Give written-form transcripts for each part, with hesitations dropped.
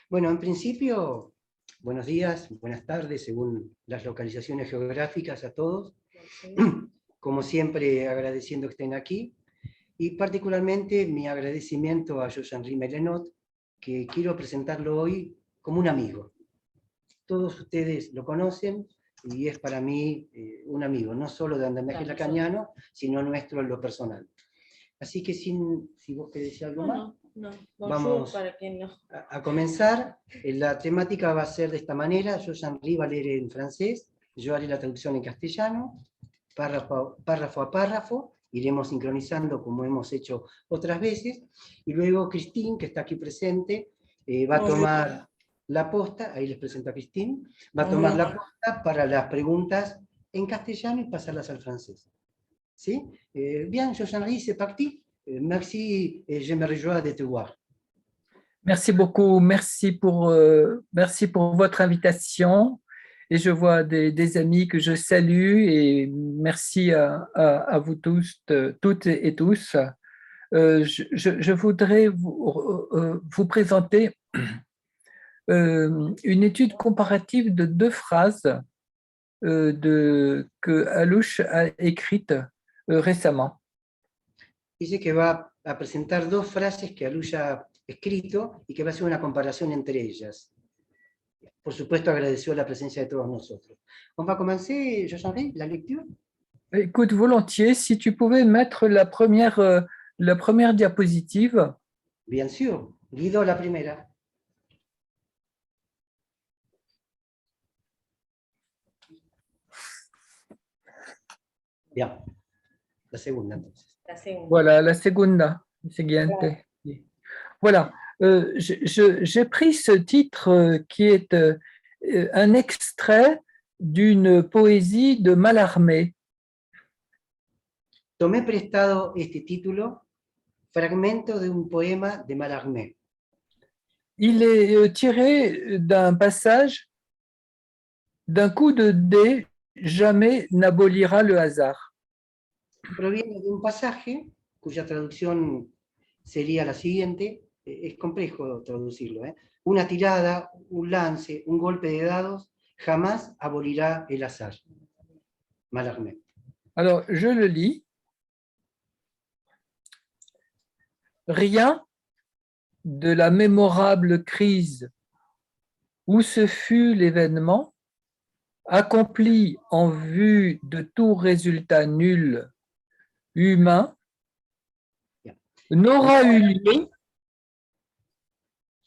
Bueno, en principio, buenos días, buenas tardes, según las localizaciones geográficas a todos. Como siempre, agradeciendo que estén aquí. Y particularmente mi agradecimiento a José-Henri Melenot, que quiero presentarlo hoy como un amigo. Todos ustedes lo conocen y es para mí un amigo, no solo de Andamiaje Lacaniano, sino nuestro en lo personal. Así que si vos querés decir algo más, vamos a comenzar. La temática va a ser de esta manera: José-Henri va a leer en francés, yo haré la traducción en castellano, párrafo a párrafo, iremos sincronizando como hemos hecho otras veces, y luego Christine, que está aquí presente, va a tomar la posta, ahí les presento a Christine, va a tomar la posta para las preguntas en castellano y pasarlas al francés. ¿Sí? Bien, José-Henri, c'est parti. Merci, et je me réjouis de te voir. Merci beaucoup, merci pour votre invitation. Et je vois des amis que je salue et merci à vous tous, toutes et tous. Je voudrais vous présenter une étude comparative de 2 phrases que Alouche a écrites récemment. Dice que va a presentar 2 frases que Alouche ha escrito y que va a hacer una comparación entre ellas. Por supuesto, agradeció la presencia de todos nosotros. On va commencer, José-Henri, la lecture? Écoute, volontiers, si tu pouvais mettre la première diapositive. Bien sûr. Guido, la primera. Bien. La segunda, entonces. Voilà, la segunda. Siguiente. Voilà. J'ai pris ce titre qui est un extrait d'une poésie de Mallarmé. Tomé prestado este título, fragmento de un poema de Mallarmé. Il est tiré d'un passage: d'un coup de dé, jamais n'abolira le hasard. Proviene de un pasaje cuya traducción sería la siguiente, es complejo traducirlo, ¿eh? Una tirada, un lance, un golpe de dados, jamás abolirá el azar. Mallarmé. Alors, je le lis. Rien de la mémorable crise où ce fut l'événement, accompli en vue de tout résultat nul, humain, n'aura eu lieu.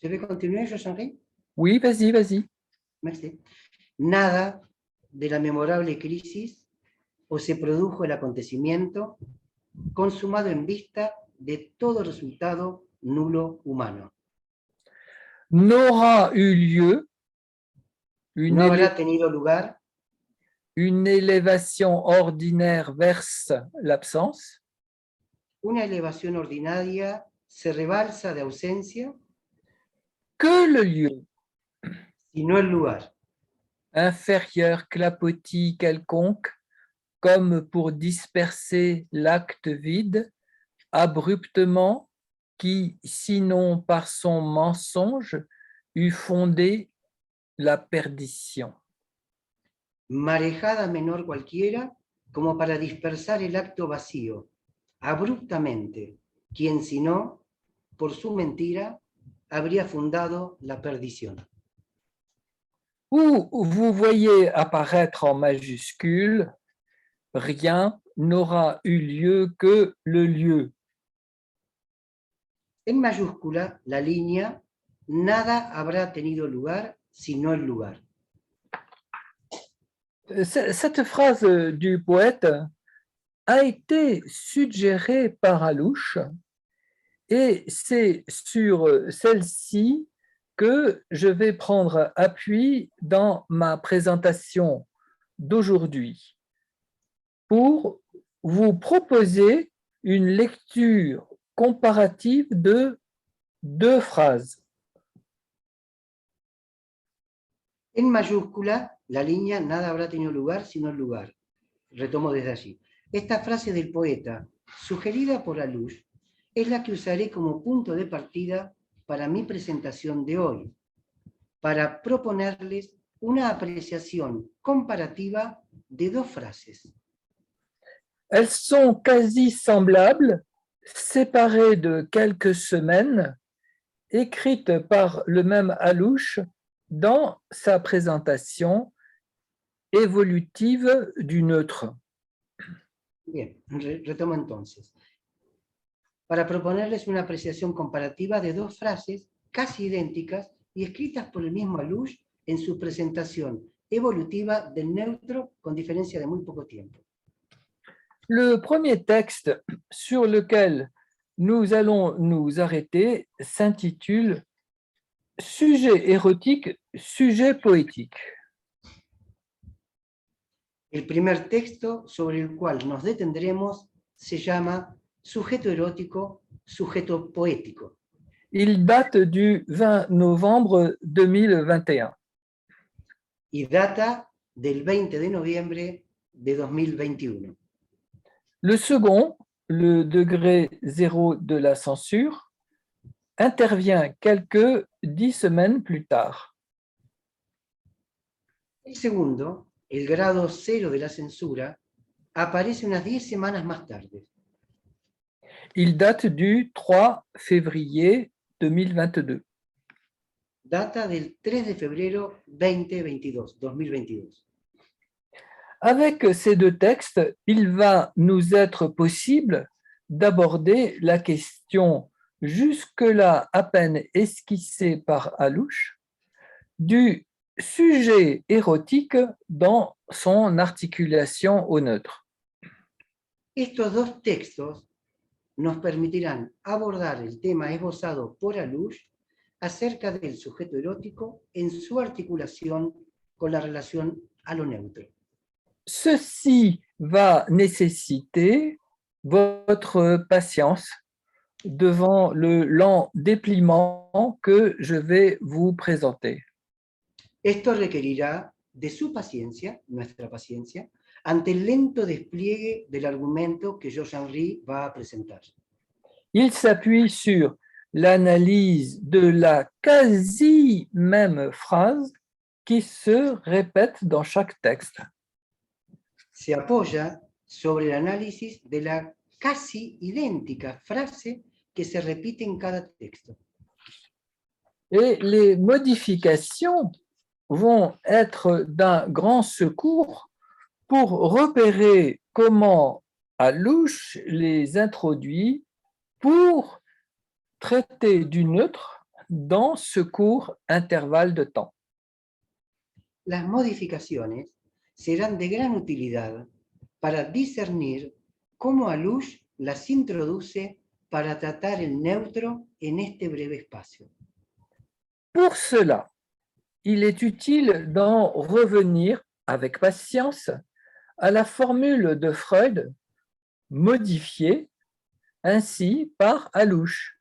Je vais continuer, José-Henri? Oui, vas-y, vas-y. Merci. Nada de la memorable crisis o se produjo el acontecimiento consumado en vista de todo resultado nulo humano. N'aura eu lieu no habrá tenido lugar une élévation ordinaire verse l'absence. Una elevación ordinaria se rebalsa de ausencia. Que le lieu. Sino el lugar. Inférieur clapotis quelconque, comme pour disperser l'acte vide, abruptement, qui, sinon par son mensonge, eût fondé la perdition. Marejada menor cualquiera, como para dispersar el acto vacío, abruptamente, quien si no, por su mentira, habría fundado la perdición. Où vous voyez apparaître en majuscule, rien n'aura eu lieu que le lieu. En mayúscula, la línea, nada habrá tenido lugar sino el lugar. Cette phrase du poète a été suggérée par Alouche et c'est sur celle-ci que je vais prendre appui dans ma présentation d'aujourd'hui pour vous proposer une lecture comparative de 2 phrases. En mayúscula, la línea nada habrá tenido lugar sino el lugar. Retomo desde allí. Esta frase del poeta, sugerida por Alouche, es la que usaré como punto de partida para mi presentación de hoy, para proponerles una apreciación comparativa de dos frases. Elles sont quasi semblables, séparées de quelques semaines, écrites par le même Alouche dans sa présentation évolutive du neutre. Bien, retomo entonces. Para proponerles una apreciación comparativa de dos frases casi idénticas y escritas por el mismo Alouche en su presentación evolutiva del neutro con diferencia de muy poco tiempo. Le premier texte sur lequel nous allons nous arrêter s'intitule « Sujet érotique, sujet poétique ». El primer texto sobre el cual nos detendremos se llama Sujeto erótico, sujeto poético. Il date du 20 novembre 2021. Y data del 20 de noviembre de 2021. Le second, le degré 0 de la censure, intervient quelques 10 semaines plus tard. El segundo, el grado 0 de la censura, aparece unas 10 semanas más tarde. Il date du 3 février 2022. Data del 3 de febrero 2022. Avec ces deux textes, il va nous être possible d'aborder la question jusque-là à peine esquissée par Alouche du sujet érotique dans son articulation au neutre. Estos dos textos nos permitirán abordar el tema esbozado por Alouche acerca del sujeto erótico en su articulación con la relación a lo neutro. Ceci va nécessiter votre patience devant le lent dépliement que je vais vous présenter. Esto requerirá de su paciencia, nuestra paciencia, ante el lento despliegue del argumento que Georges-Henri va a presentar. Il s'appuie sur l'analyse de la quasi même phrase qui se répète dans chaque texte. Se apoya sobre el análisis de la casi idéntica frase que se repite en cada texto. Et les modifications vont être d'un grand secours pour repérer comment Alouche les introduit pour traiter du neutre dans ce court intervalle de temps. Las modificaciones serán de gran utilidad para discernir cómo Alouche las introduce para tratar el neutro en este breve espacio. Pour cela, il est utile d'en revenir avec patience à la formule de Freud modifiée ainsi par Alouche.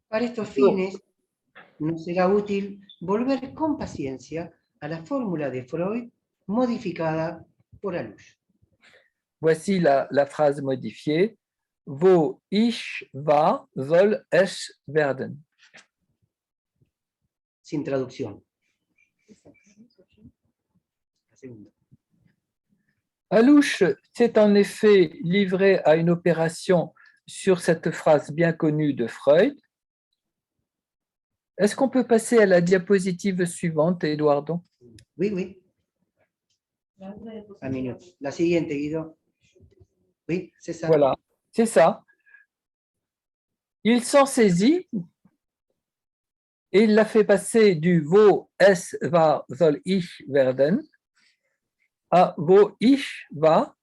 Para estos fines, nos será útil volver con paciencia a la fórmula de Freud modificada por Alouche. Voici la phrase modifiée. Wo ich war, soll es werden. Sin traducción. La segunda. Alouche s'est en effet livré à une opération sur cette phrase bien connue de Freud. Est-ce qu'on peut passer à la diapositive suivante, Eduardo? Oui, oui. Un minuto. La siguiente, Guido. Oui, c'est ça. Voilà, c'est ça. Il s'en saisit et il l'a fait passer du Wo es war, soll ich werden à Wo ich war,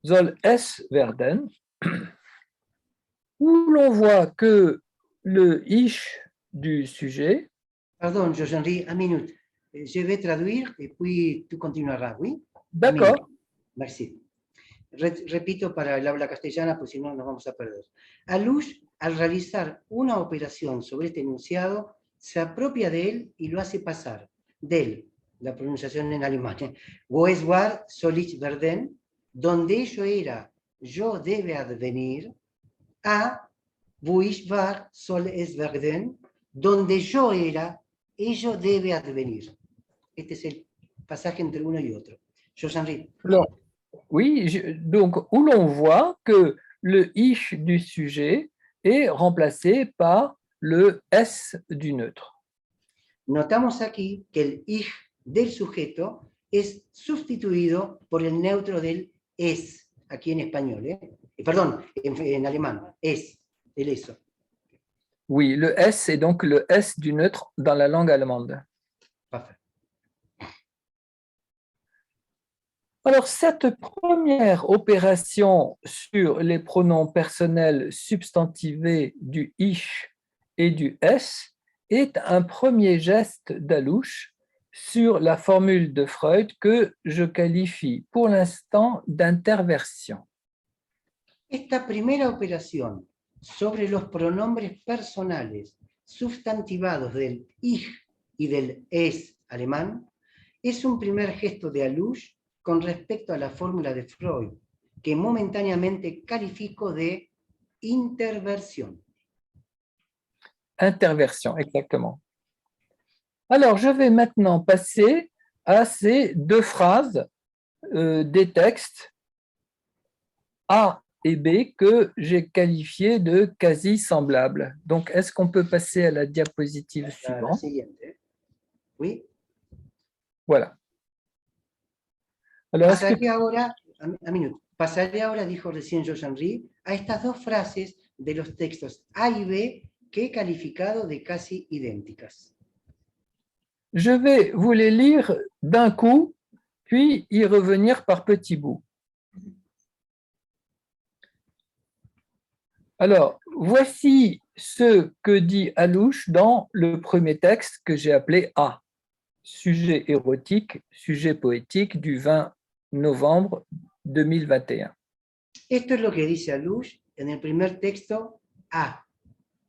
soll es werden, où l'on voit que le ich du sujet. Pardon, Georges-Henri, un minute. Je vais traduire et puis tu continueras, oui? D'accord. Merci. Repito para el habla castellana, pues si no nos vamos a perder. Alouche, al realizar una operación sobre este enunciado, se apropia de él y lo hace pasar del, la pronunciación en alemán, wo es war, soll ich werden, donde ello era, yo debe advenir, a wo ich war, soll es werden, donde yo era, ello debe advenir. Este es el pasaje entre uno y otro. Jean-Henri. Alors, oui, donc où l'on voit que le ich du sujet est remplacé par le s du neutre. Notamos aquí que el ich del sujeto es sustituido por el neutro del es, aquí en español, perdón, en alemán, es, el eso. Oui, le s est donc le s du neutre dans la langue allemande. Parfait. Alors, cette première opération sur les pronoms personnels substantivés du ich et du s est un premier geste d'Alouche sur la formule de Freud que je qualifie pour l'instant d'interversion. Esta primera operación sobre los pronombres personales sustantivados del ich y del es alemán es un primer gesto de Alouche con respecto a la fórmula de Freud, que momentáneamente califico de interversión. Interversion, exactement. Alors, je vais maintenant passer à ces deux phrases des textes A et B que j'ai qualifiées de quasi semblables. Donc, est-ce qu'on peut passer à la diapositive La suivante? siguiente. Oui. Voilà. Alors, Pasaré ahora, pasaré ahora, dijo recién Jean-Henri, a estas dos frases de los textos A y B que he calificado de casi idénticas. Je vais vous les lire d'un coup, puis y revenir par petits bouts. Alors, voici ce que dit Alouche dans le premier texte que j'ai appelé A, sujet érotique, sujet poétique du 20 novembre 2021. Esto es lo que dice Alouche en el primer texto A,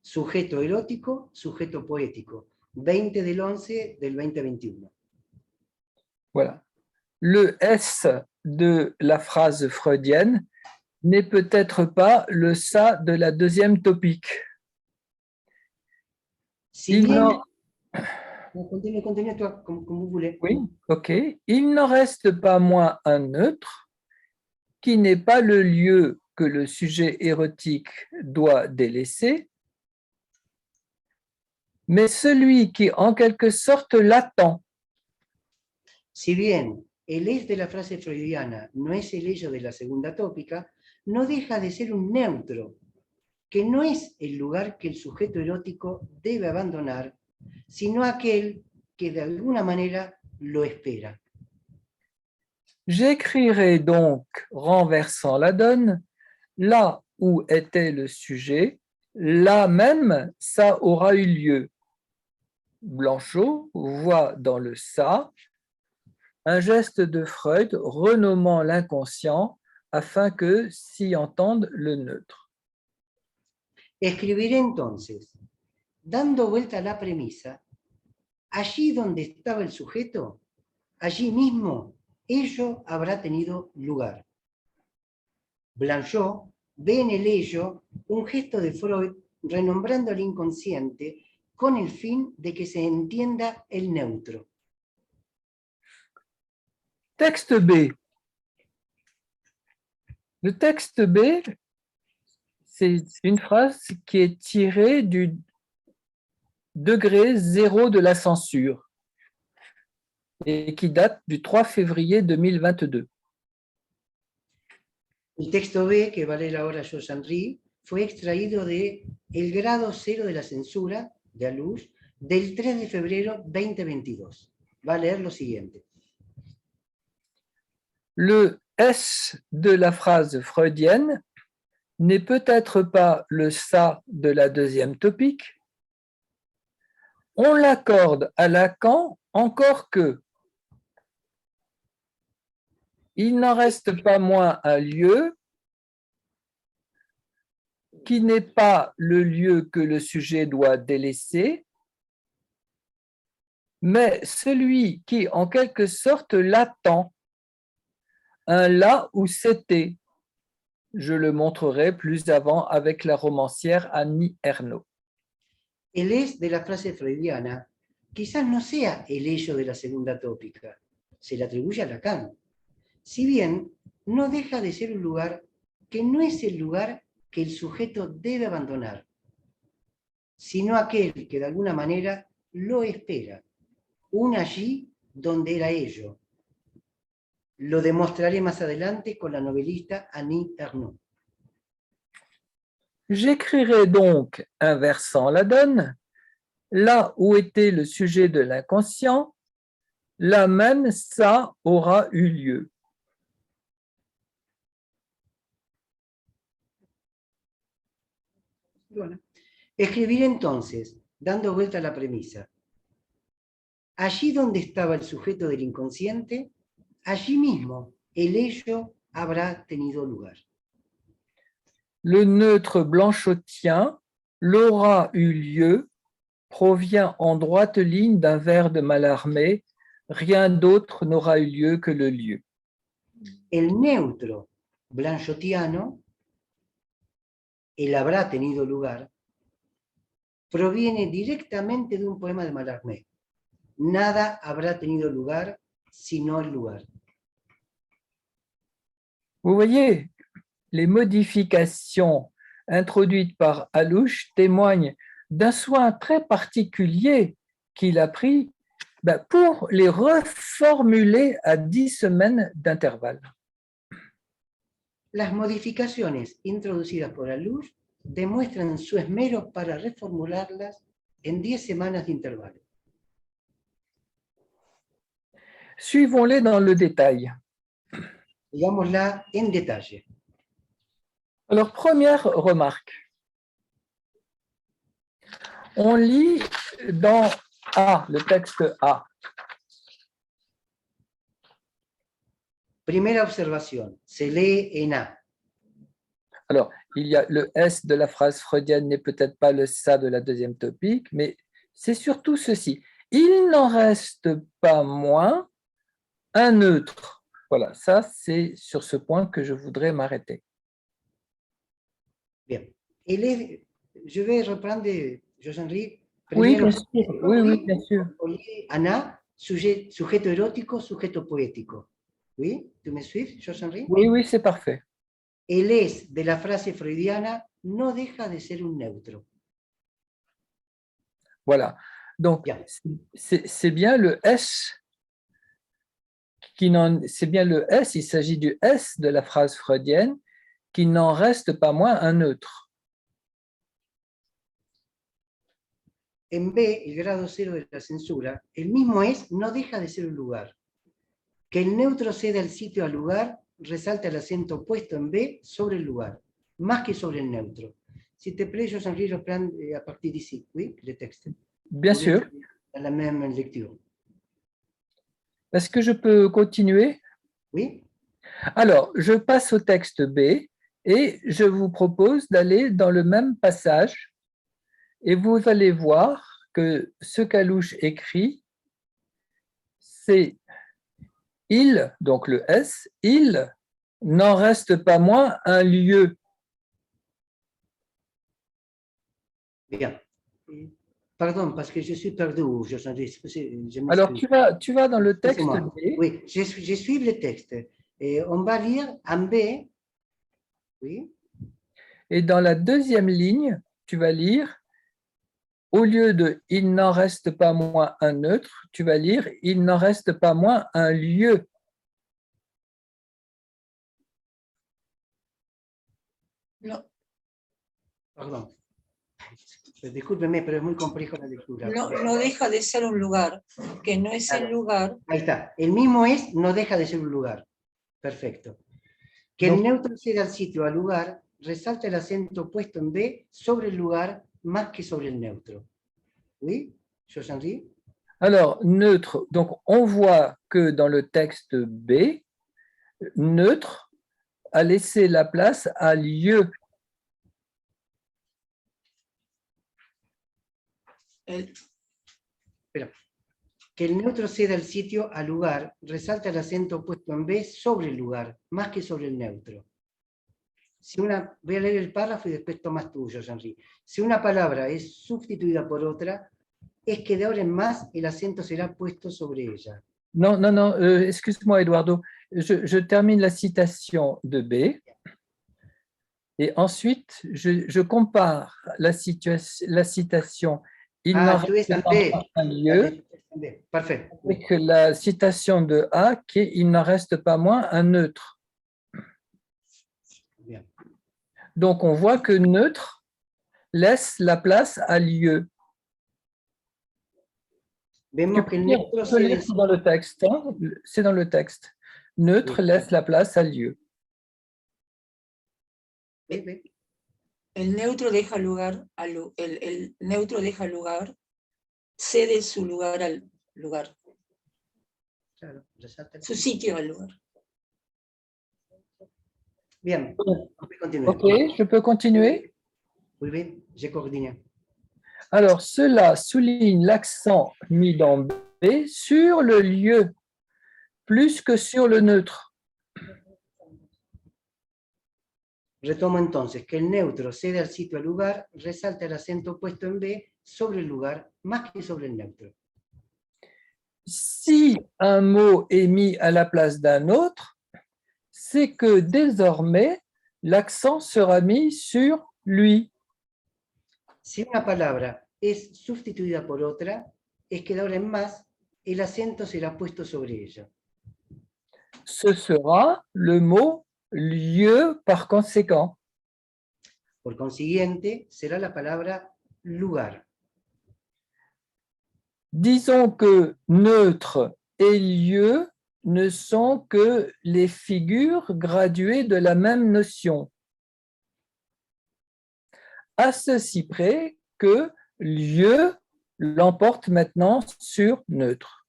sujeto erótico, sujeto poético, 20 del 11 del 2021. Voilà. Le S de la phrase freudienne n'est peut-être pas le ça de la deuxième topique. Si bien... Continue toi, comme vous voulez. Oui, ok. Il n'en reste pas moins un neutre qui n'est pas le lieu que le sujet érotique doit délaisser, mais celui qui en quelque sorte l'attend. Si bien el es de la frase freudiana no es el ello de la segunda tópica, no deja de ser un neutro, que no es el lugar que el sujeto erótico debe abandonar, sino aquel que de alguna manera lo espera. J'écrirai donc, renversant la donne, là où était le sujet, là même ça aura eu lieu. Blanchot voit dans le ça un geste de Freud renommant l'inconscient afin que s'y entende le neutre. Escribiré entonces, dando vuelta a la premisa, allí donde estaba el sujeto, allí mismo ello habrá tenido lugar. Blanchot ve en el ello un gesto de Freud renombrando al inconsciente con el fin de que se entienda el neutro. Texte B. Le texte B, c'est une phrase qui est tirée du degré 0 de la censure et qui date du 3 février 2022. El texto B, que va a leer ahora Jean-Henri, fue extraído de El grado 0 de la censura de Alouche del 3 de febrero 2022. Va a leer lo siguiente. Le S de la phrase freudienne n'est peut-être pas le ça de la deuxième topique. On l'accorde à Lacan encore que il n'en reste pas moins un lieu qui n'est pas le lieu que le sujet doit délaisser, mais celui qui en quelque sorte l'attend, un là où c'était. Je le montrerai plus avant avec la romancière Annie Ernaux. El es de la frase freudiana quizás no sea el ello de la segunda tópica, se le atribuye a Lacan. Si bien no deja de ser un lugar que no es el lugar que el sujeto debe abandonar, sino aquel que de alguna manera lo espera, un allí donde era ello. Lo demostraré más adelante con la novelista Annie Ernaux. J'écrirai donc, inversant la donne, là où était le sujet de l'inconscient, là même ça aura eu lieu. Bueno, escribiré entonces, dando vuelta a la premisa. Allí donde estaba el sujeto del inconsciente, allí mismo el ello habrá tenido lugar. Le neutre blanchotien, l'aura eu lieu, provient en droite ligne d'un vers de Mallarmé, rien d'autre n'aura eu lieu que le lieu. El neutro blanchotiano, el habrá tenido lugar, proviene directamente de un poema de Mallarmé. Nada habrá tenido lugar sino el lugar. Vous voyez, les modifications introduites par Alouche témoignent d'un soin très particulier qu'il a pris pour les reformuler à 10 semaines d'intervalle. Las modificaciones introducidas por Alouche demuestran su esmero para reformularlas en 10 semanas de intervalo. Suivons-les dans le détail. Digámosla en detalle. Alors, première remarque. On lit dans A, le texte A. Primera observación, se lee en A. Alors, il y a le S de la phrase freudienne n'est peut-être pas le ça de la deuxième topique, mais c'est surtout ceci. Il n'en reste pas moins un neutre. Voilà, ça c'est sur ce point que je voudrais m'arrêter. Bien. Je vais reprendre de José-Henri. Oui, bien sûr. Oui, bien sûr. Ana, sujeto erótico, sujeto poético. ¿Oui? ¿Tú me suives, José-Henri? Oui, c'est parfait. El es de la frase freudiana no deja de ser un neutro. Voilà. Donc, c'est bien le S c'est bien le S, il s'agit du S de la phrase freudienne qui n'en reste pas moins un neutre. En B, el grado cero de la censura, el mismo es no deja de ser un lugar. Que el neutro ceda el sitio al lugar, resalta el acento puesto en B sobre el lugar, más que sobre el neutro. S'il te plaît, José-Henri, je reprends à partir d'ici, oui, le texte. Bien sûr. Dans la même lecture. Est-ce que je peux continuer? Oui. Alors, je passe au texte B et je vous propose d'aller dans le même passage et vous allez voir que ce qu'Alouche écrit, c'est il, donc le S, il n'en reste pas moins un lieu. Bien. Pardon, parce que je suis perdu. Alors, tu vas dans le texte B. Oui, je suis le texte. Et on va lire en B. Oui. Et dans la deuxième ligne, tu vas lire, au lieu de « il n'en reste pas moins un neutre », tu vas lire « il n'en reste pas moins un lieu ». No. Pardon. Discúlpeme, pero es muy complejo la lectura. No deja de ser un lugar, que no es el lugar. Ahí está. El mismo es, no deja de ser un lugar. Perfecto. Que el neutro ceda al sitio al lugar, resalta el acento puesto en B sobre el lugar más que sobre el neutro. Oui, José-Henri? Alors, neutre, donc on voit que dans le texte B, neutre a laissé la place à lieu. Pero, que el neutro ceda el sitio al lugar, resalta el acento puesto en B sobre el lugar, más que sobre el neutro. Voy a leer el párrafo y después tomas tú, José-Henri. Si una palabra es sustituida por otra, es que de ahora en más el acento será puesto sobre ella. Non, non, non, excuse-moi, Eduardo. Je termine la citation de B. Et ensuite, je compare la citation « Il n'en Ah, tú ves reste en pas B. un lieu » Perfecto. avec la citation de A qui est « Il n'en reste pas moins un neutre Bien. ». Donc, on voit que neutre laisse la place à lieu. Vemos que el Tu neutro peux lire dans le texte, hein? C'est dans le texte. Neutre Oui. laisse la place à lieu. Ve. El neutro deja lugar, el neutro deja lugar, cede su lugar al lugar, Claro, resalta. su sitio al lugar. Bien, continue. Ok, je peux continuer? Muy bien, je continue. Alors, cela souligne l'accent mis dans B sur le lieu, plus que sur le neutre. Retomo entonces que el neutro cede al sitio al lugar, resalta el acento puesto en B sobre el lugar, más que sobre el neutro. Si un mot est mis à la place d'un autre, c'est que désormais, l'accent sera mis sur lui. Si una palabra es sustituida por otra, es que de ahora en más el acento será puesto sobre ella. Ce sera le mot lieu par conséquent. Por consiguiente, será la palabra lugar. Disons que neutre et lieu ne sont que les figures graduées de la même notion. À ceci près que lieu l'emporte maintenant sur neutre.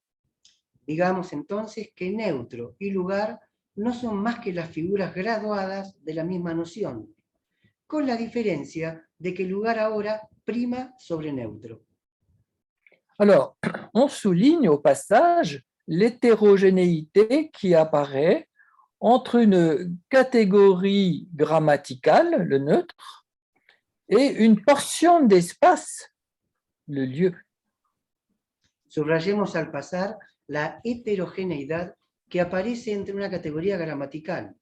Digamos entonces que neutro y lugar no son más que las figuras graduadas de la misma noción, con la diferencia de que lugar ahora prima sobre neutro. Alors, on souligne au passage l'hétérogénéité qui apparaît entre une catégorie grammaticale, le neutre, et une portion d'espace, le lieu. Subrayemos al pasar la heterogeneidad que aparece entre una categoría gramatical,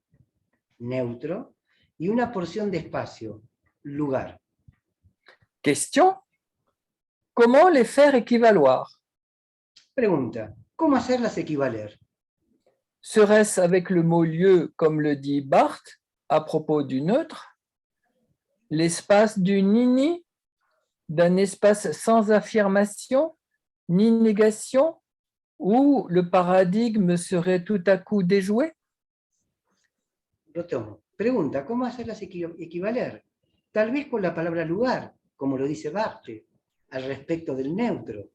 neutro, y una porción de espacio, lugar. Question, comment les faire équivaloir? Pregunta, ¿cómo hacerlas equivaler? Serait-ce avec le mot lieu, comme le dit Barthes à propos du neutre, l'espace du ni-ni, d'un espace sans affirmation, ni négation, où le paradigme serait tout à coup déjoué? Retomo. Pregunta, ¿cómo hacerlas equivaler? Tal vez con la palabra lugar, como lo dice Barthes, al respecto del neutro.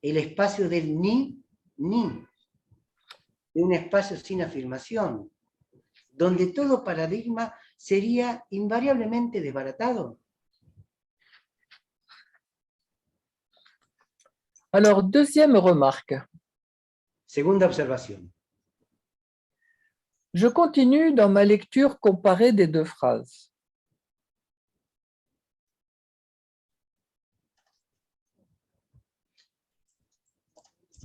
El espacio del ni, de un espacio sin afirmación, donde todo paradigma sería invariablemente desbaratado. Alors, deuxième remarque. Segunda observación. Je continue dans ma lecture comparée des deux phrases.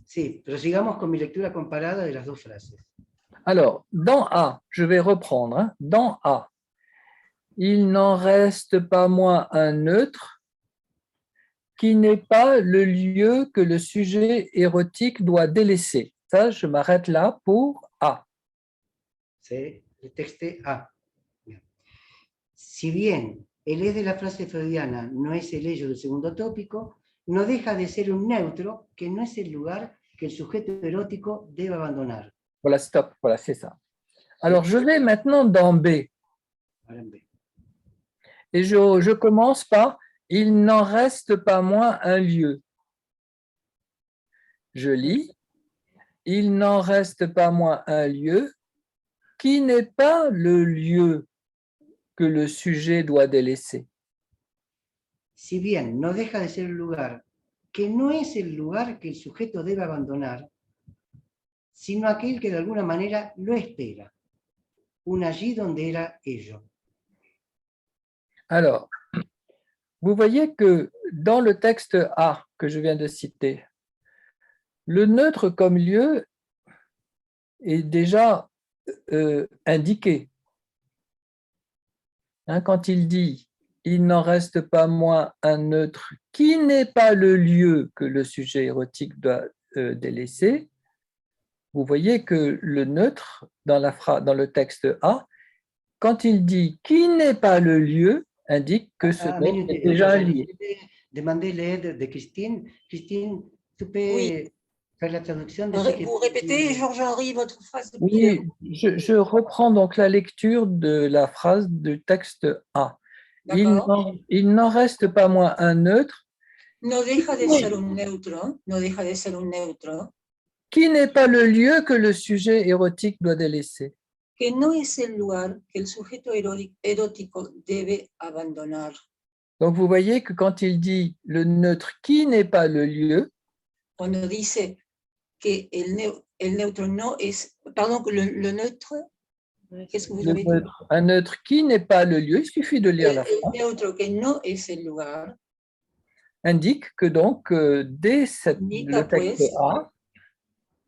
Sí, prosigamos con mi lectura comparada de las dos frases. Alors, dans A, je vais reprendre, hein, dans A, il n'en reste pas moins un neutre qui n'est pas le lieu que le sujet érotique doit délaisser. Ça, je m'arrête là pour A. C'est le texte A. Bien. Si bien el es de la frase freudiana no es el ello del segundo tópico, no deja de ser un neutro que no es el lugar que el sujeto erótico debe abandonar. Voilà, stop, voilà, c'est ça. Alors, je vais maintenant dans B. Ahora en B. Et je commence par « Il n'en reste pas moins un lieu ». Je lis « Il n'en reste pas moins un lieu qui n'est pas le lieu que le sujet doit délaisser ». Si bien no deja de ser el lugar que no es el lugar que el sujeto debe abandonar, sino aquel que de alguna manera lo espera, un allí donde era ello. Alors, vous voyez que dans le texte A que je viens de citer, le neutre comme lieu est déjà indiqué. Hein, quand il dit « il n'en reste pas moins un neutre qui n'est pas le lieu que le sujet érotique doit délaisser », vous voyez que le neutre dans le texte A, quand il dit « qui n'est pas le lieu », indique que ce neutre est déjà lié. Demander l'aide de Christine. Christine, tu peux Oui. faire la traduction de Vous répétez, Georges-Henri, votre phrase depuis Oui, je reprends donc la lecture de la phrase du texte A. Il n'en reste pas moins un neutre No deja de ser un neutro, no deja de ser un neutro, qui n'est pas le lieu que le sujet érotique doit délaisser. que no es el lugar que el sujeto erótico debe abandonar. Donc vous voyez que quand il dit le neutre qui n'est pas le lieu, Cuando dice que el neutro no es, pardon, le neutre, qu'est-ce que vous avez dit? Un neutre qui n'est pas le lieu, il suffit de lire la phrase, El neutro que no es el lugar, indique que donc dès le texte A,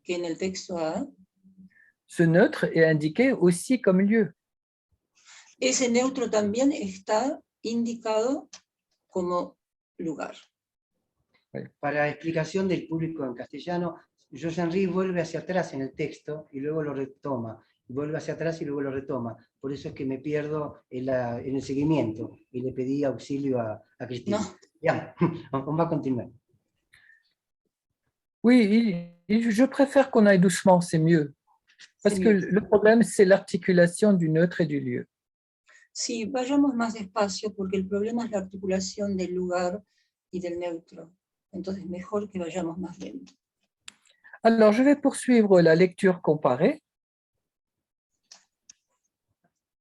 que en el texto A, ce neutre est indiqué aussi comme lieu. ese neutro también está indicado como lugar. Para explicación del público en castellano, Georges-Henri vuelve hacia atrás en el texto y luego lo retoma, y vuelve hacia atrás y luego lo retoma. Por eso es que me pierdo en el seguimiento y le pedí auxilio a Cristina. No. Bien, on va continuar. Oui, je préfère qu'on aille doucement, c'est mieux. Parce que le problème, c'est l'articulation du neutre et du lieu. Sí, vayamos más despacio porque el problema es la articulación del lugar y del neutro. Entonces, mejor que vayamos más lento. Alors, je vais poursuivre la lecture comparée.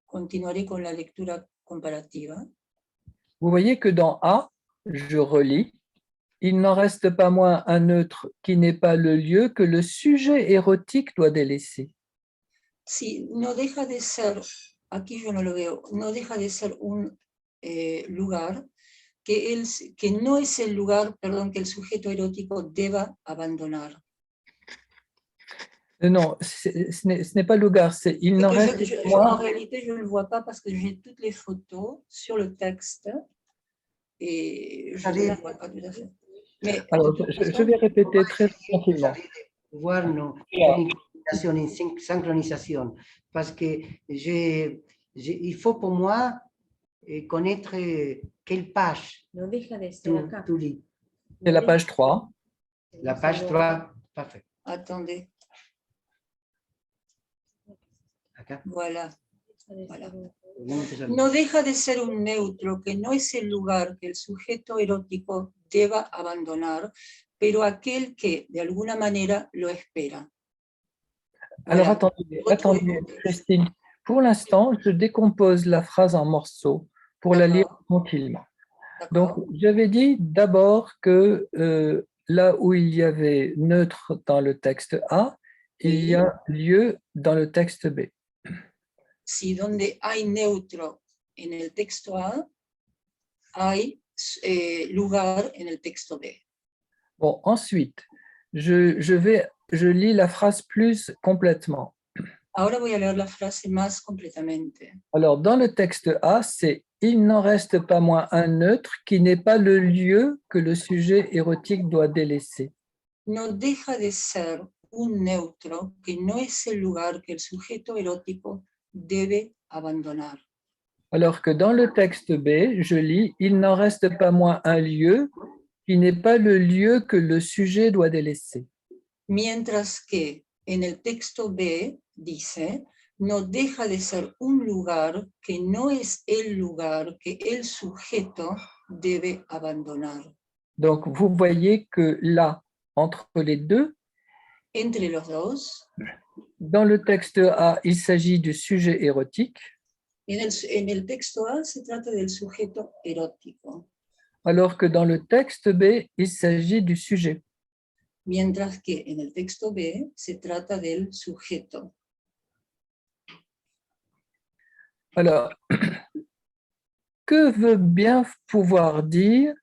Continuaré con la lectura comparativa. Vous voyez que dans A, je relis. Il n'en reste pas moins un neutre qui n'est pas le lieu que le sujet érotique doit délaisser. Sí, no deja de ser, aquí yo no lo veo, no deja de ser un lugar que no es el lugar, perdón, que el sujeto erótico deba abandonar. Non, ce n'est pas lugar, c'est il n'en reste en réalité, je ne le vois pas parce que j'ai toutes les photos sur le texte et je ne le vois pas tout à fait. Mais alors, je vais répéter très tranquillement. Voir une synchronisation, parce que il faut pour moi connaître quelle page tu lis. C'est la page 3. La page 3, parfait. Attendez. Acá. Voilà. No deja de ser un neutro que no es el lugar que el sujeto erótico deba abandonar, pero aquel que de alguna manera lo espera. Alors attendez, Christine. Pour l'instant, je décompose la phrase en morceaux pour la lire tranquillement. Donc, j'avais dit d'abord que là où il y avait neutre dans le texte A, il y a lieu dans le texte B. Si donde hay neutro en el texto A, hay lugar en el texto B. Bon, ensuite, je lis la phrase plus complètement. Ahora voy a leer la frase más completamente. Alors, dans le texte A, c'est « Il n'en reste pas moins un neutre qui n'est pas le lieu que le sujet érotique doit délaisser. » No deja de ser un neutro que no es el lugar que el sujeto erótico debe abandonar. Alors que dans le texte B, je lis « Il n'en reste pas moins un lieu qui n'est pas le lieu que le sujet doit délaisser. » Mientras que en el texto B dice, no deja de ser un lugar que no es el lugar que el sujeto debe abandonar. Donc, vous voyez que là, entre les deux, entre los dos, dans le texte A, il s'agit du sujet érotique. En el texto A se trata del sujeto erótico. Alors que dans le texte B, il s'agit du sujet. Mientras que en el texto B se trata del sujeto. Alors, que veut bien pouvoir dire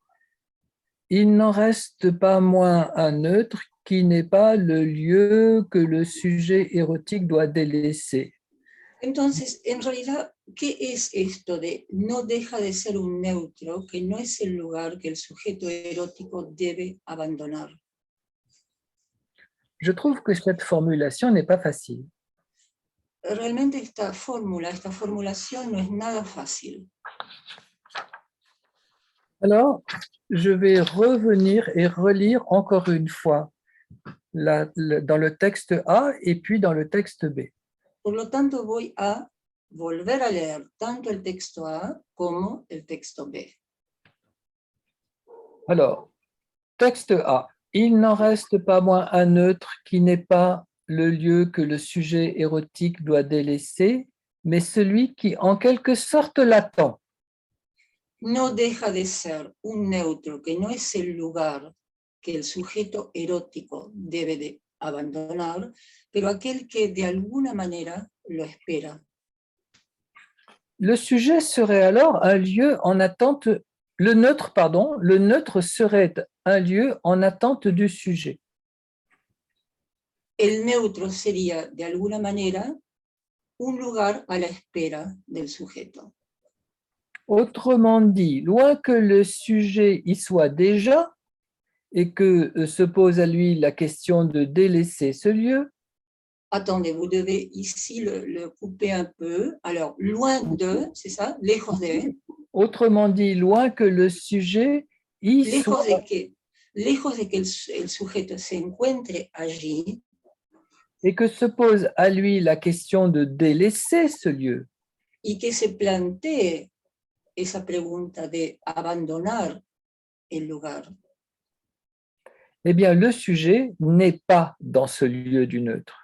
« Il n'en reste pas moins un neutre qui n'est pas le lieu que le sujet érotique doit délaisser ». Entonces, en realidad, ¿qué es esto de no deja de ser un neutro, que no es el lugar que el sujeto erótico debe abandonar? Je trouve que cette formulation n'est pas facile. Realmente esta formulación no es nada fácil. Alors, je vais revenir et relire encore une fois dans le texte A et puis dans le texte B. Por lo tanto, voy a volver a leer tanto el texto A como el texto B. Alors, texte A. Il n'en reste pas moins un neutre qui n'est pas le lieu que le sujet érotique doit délaisser, mais celui qui en quelque sorte l'attend. No deja de ser un neutro que no es el lugar que el sujeto erótico debe de abandonar, pero aquel que de alguna manera lo espera. Le sujet serait alors un lieu en attente, le neutre serait un lieu en attente du sujet. El neutro sería de alguna manera un lugar a la espera del sujeto. Autrement dit, loin que le sujet y soit déjà et que se pose à lui la question de délaisser ce lieu. Attendez, vous devez ici le couper un peu. Alors, loin de, c'est ça, lejos de. Autrement dit, loin que le sujet y soit. Lejos de que el sujeto se encuentre allí. Et que se pose à lui la question de délaisser ce lieu. Y que se plantee esa pregunta de abandonar el lugar. Eh bien, le sujet n'est pas dans ce lieu du neutre.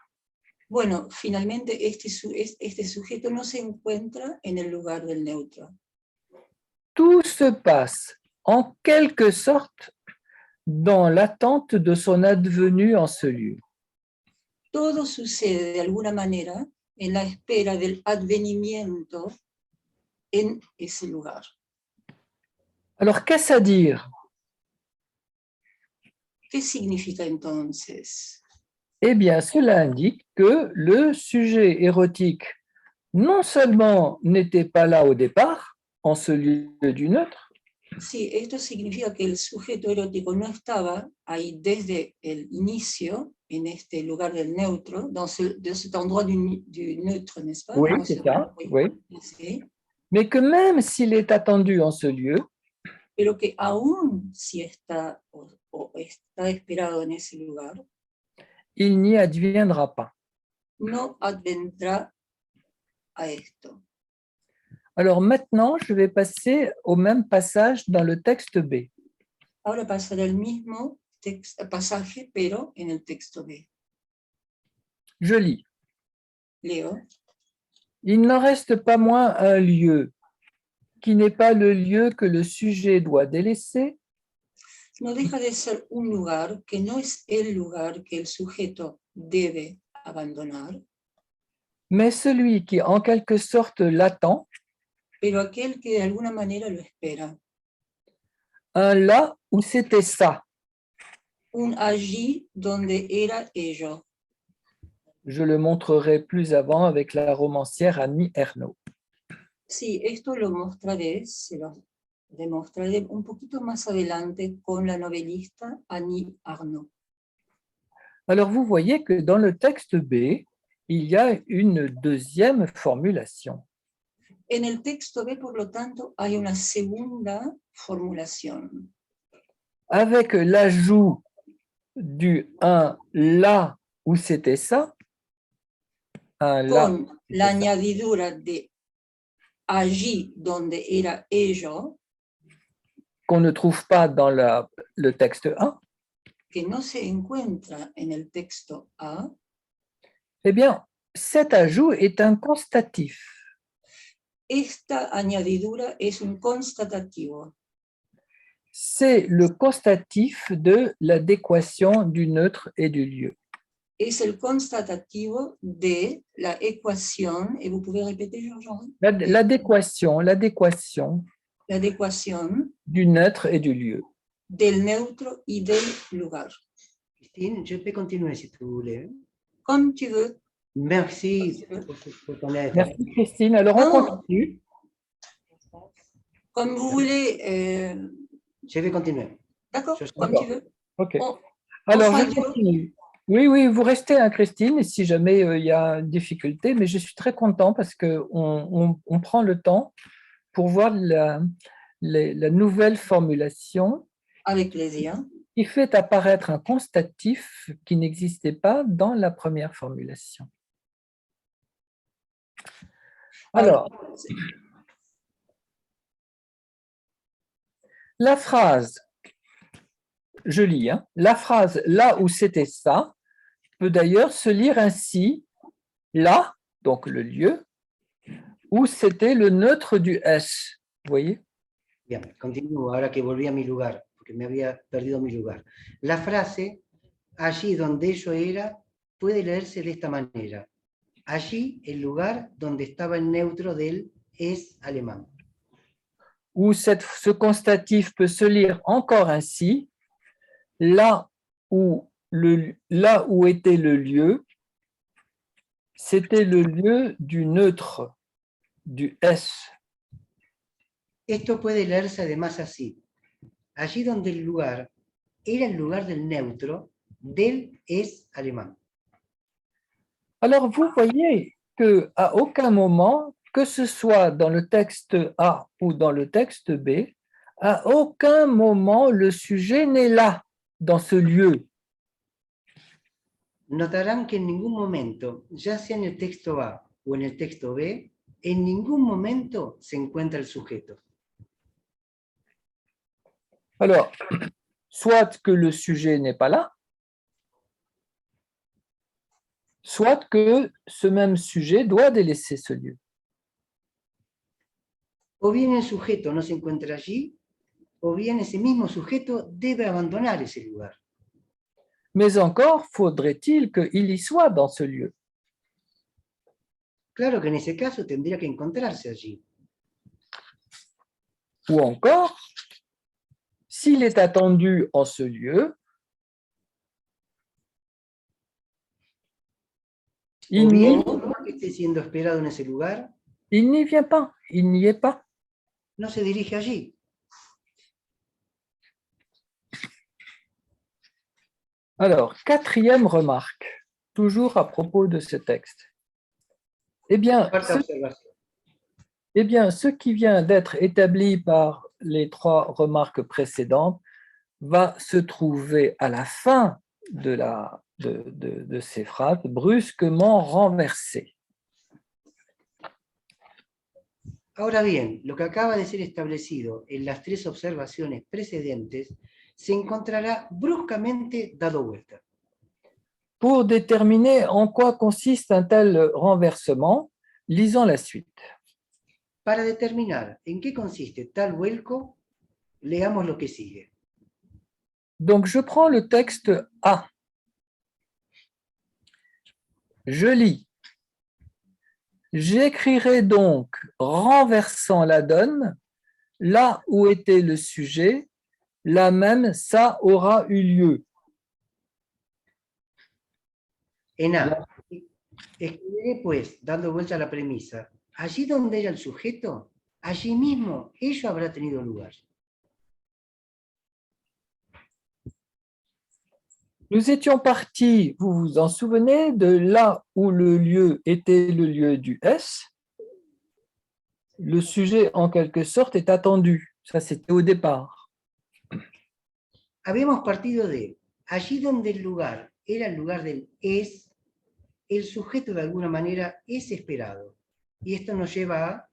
Bueno, finalmente este sujeto no se encuentra en el lugar del neutro. Tout se passe en quelque sorte dans l'attente de son advenue en ce lieu. Todo sucede de alguna manera en la espera del advenimiento en ese lugar. Alors, qu'est-ce à dire? ¿Qué significa entonces? Eh bien, cela indique que le sujet érotique non seulement n'était pas là au départ, en ce lieu du neutre, Sí, esto significa que el sujeto erótico no estaba ahí desde el inicio, en este lugar del neutro, de cet endroit du neutre, n'est-ce pas? Oui, c'est ça, oui. Sí. Mais que même s'il est attendu en ce lieu, pero que aún si está o está esperado en ese lugar, il n'y adviendra pas. no advendrá a esto. Alors maintenant, je vais passer au même passage dans le texte B. Ahora pasará el mismo pasaje, pero en el texto B. Je lis. Leo. Il n'en reste pas moins un lieu qui n'est pas le lieu que le sujet doit délaisser. No deja de ser un lugar que no es el lugar que el sujeto debe abandonar, Mais celui qui en quelque sorte l'attend. Pero aquel que de alguna manera lo espera. Un là où c'était ça. Un allí donde era ello. Je le montrerai plus avant avec la romancière Annie Ernaux. Sí, esto lo mostraré, se lo demostraré un poquito más adelante con la novelista Annie Ernaux. Alors vous voyez que dans le texte B, il y a une deuxième formulation. En el texto B, por lo tanto, hay una segunda formulación. Avec l'ajout du un là où c'était ça, un là, Con la añadidura de allí donde era ello, qu'on ne trouve pas dans le texte 1, que no se encuentra en el texto A, eh bien, cet ajout est un constatif. esta añadidura es un constatativo. C'est le constatif de l'adéquation du neutre et du lieu. Es el constatativo de la ecuación, et vous pouvez répéter, Jean-Jean? L'adéquation, l'adecuación du neutre et du lieu. del neutro y del lugar. Christine, je peux continuer si tu voulais. Comme tu veux. Merci pour ton aide. Merci Christine. Alors on Non. continue. Comme vous voulez. Je vais continuer. D'accord, Je- comme tu veux. Ok. On- Alors on je fera continue. Oui, oui, vous restez, hein, Christine, et si jamais il y a une difficulté, mais je suis très content parce qu'on prend le temps pour voir la nouvelle formulation Avec plaisir. qui fait apparaître un constatif qui n'existait pas dans la première formulation. Alors, la phrase, je lis, hein, la phrase « là où c'était ça » peut d'ailleurs se lire ainsi, là, donc le lieu, où c'était le neutre du S. Vous voyez? Bien, continúo ahora que volví a mi lugar, porque me había perdido mi lugar. La frase, allí donde ello era, puede leerse de esta manera. Allí, el lugar donde estaba el neutro del es alemán. Où ce constatif peut se lire encore ainsi, là où était le lieu, c'était le lieu du neutre, du S. Esto puede leerse además así. Allí donde el lugar era el lugar del neutro, del es alemán. Alors, vous voyez qu'à aucun moment, que ce soit dans le texte A ou dans le texte B, à aucun moment le sujet n'est là, dans ce lieu. Notarán que en ningún momento, ya sea en el texto A o en el texto B, en ningún momento se encuentra el sujeto. Alors, soit que le sujet n'est pas là, soit que ce même sujet doit délaisser ce lieu. O bien el sujeto no se encuentra allí, o bien ese mismo sujeto debe abandonar ese lugar. Mais encore faudrait-il qu'il y soit dans ce lieu. Claro que en ese caso tendría que encontrarse allí. Ou encore, s'il est attendu en ce lieu, O bien, que esté siendo esperado en ese lugar, il n'y vient pas, il n'y est pas. no se dirige allí. Alors, quatrième remarque, toujours à propos de ce texte. Eh bien, Cuarta observación. ce qui vient d'être établi par les trois remarques précédentes va se trouver à la fin de ces phrases brusquement renversé. Ahora bien, lo que acaba de ser establecido en las tres observaciones precedentes se encontrará bruscamente dado vuelta. Pour déterminer en quoi consiste un tel renversement, lisons la suite. Para determinar en qué consiste tal vuelco, leamos lo que sigue. Donc, je prends le texte A. Je lis. J'écrirai donc, renversant la donne, là où était le sujet, là même ça aura eu lieu. En A, escribiré pues, dando vuelta a la premisa, allí donde era el sujeto, allí mismo ello habrá tenido lugar. Nous étions partis, vous vous en souvenez, de là où le lieu était le lieu du S. Le sujet, en quelque sorte, est attendu. Ça, c'était au départ. Habíamos partido de allí donde el lugar era el lugar del es, el sujeto de alguna manera es esperado. Y esto nos lleva a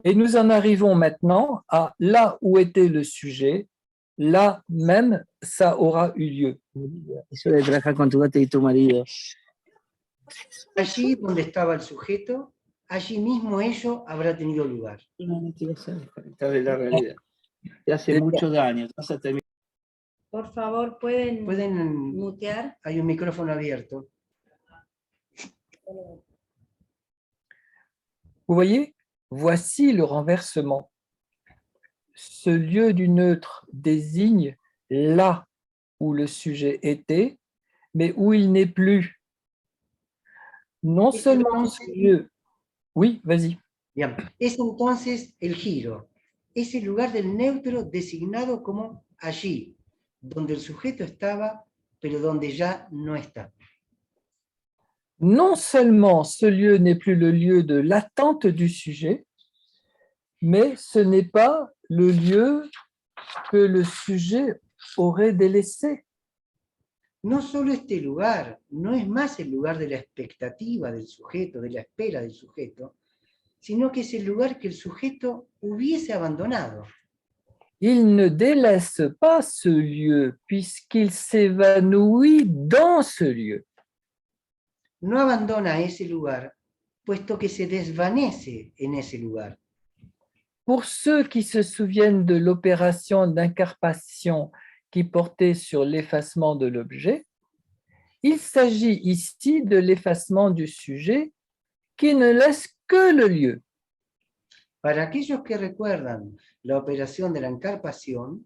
Et nous en arrivons maintenant à là où était le sujet, là même ça aura eu lieu. Eso de trabajar con tu gato y tu marido. allí donde estaba el sujeto, allí mismo ello habrá tenido lugar. No, no te vas a desconectar de la realidad. Te hace mucho daño. Vas a terminar. Por favor, ¿pueden Pueden, mutear? hay un micrófono abierto. Vous voyez, Voici le renversement. Ce lieu du neutre désigne là où le sujet était, mais où il n'est plus. Non Es seulement ce entonces, lieu... Oui, vas-y. bien, es entonces el giro. Es el lugar del neutro designado como allí, donde el sujeto estaba, pero donde ya no está. Non seulement ce lieu n'est plus le lieu de l'attente du sujet, mais ce n'est pas le lieu que le sujet aurait délaissé. No solo este lugar no es más el lugar de la expectativa del sujeto, de la espera del sujeto, sino que es el lugar que el sujeto hubiese abandonado. Il ne délaisse pas ce lieu puisqu'il s'évanouit dans ce lieu. No abandona ese lugar, puesto que se desvanece en ese lugar. Pour ceux qui se souviennent de l'opération d'incarpation qui portait sur l'effacement de l'objet, il s'agit ici de l'effacement du sujet qui ne laisse que le lieu. Para aquellos que recuerdan la operación de la encarnación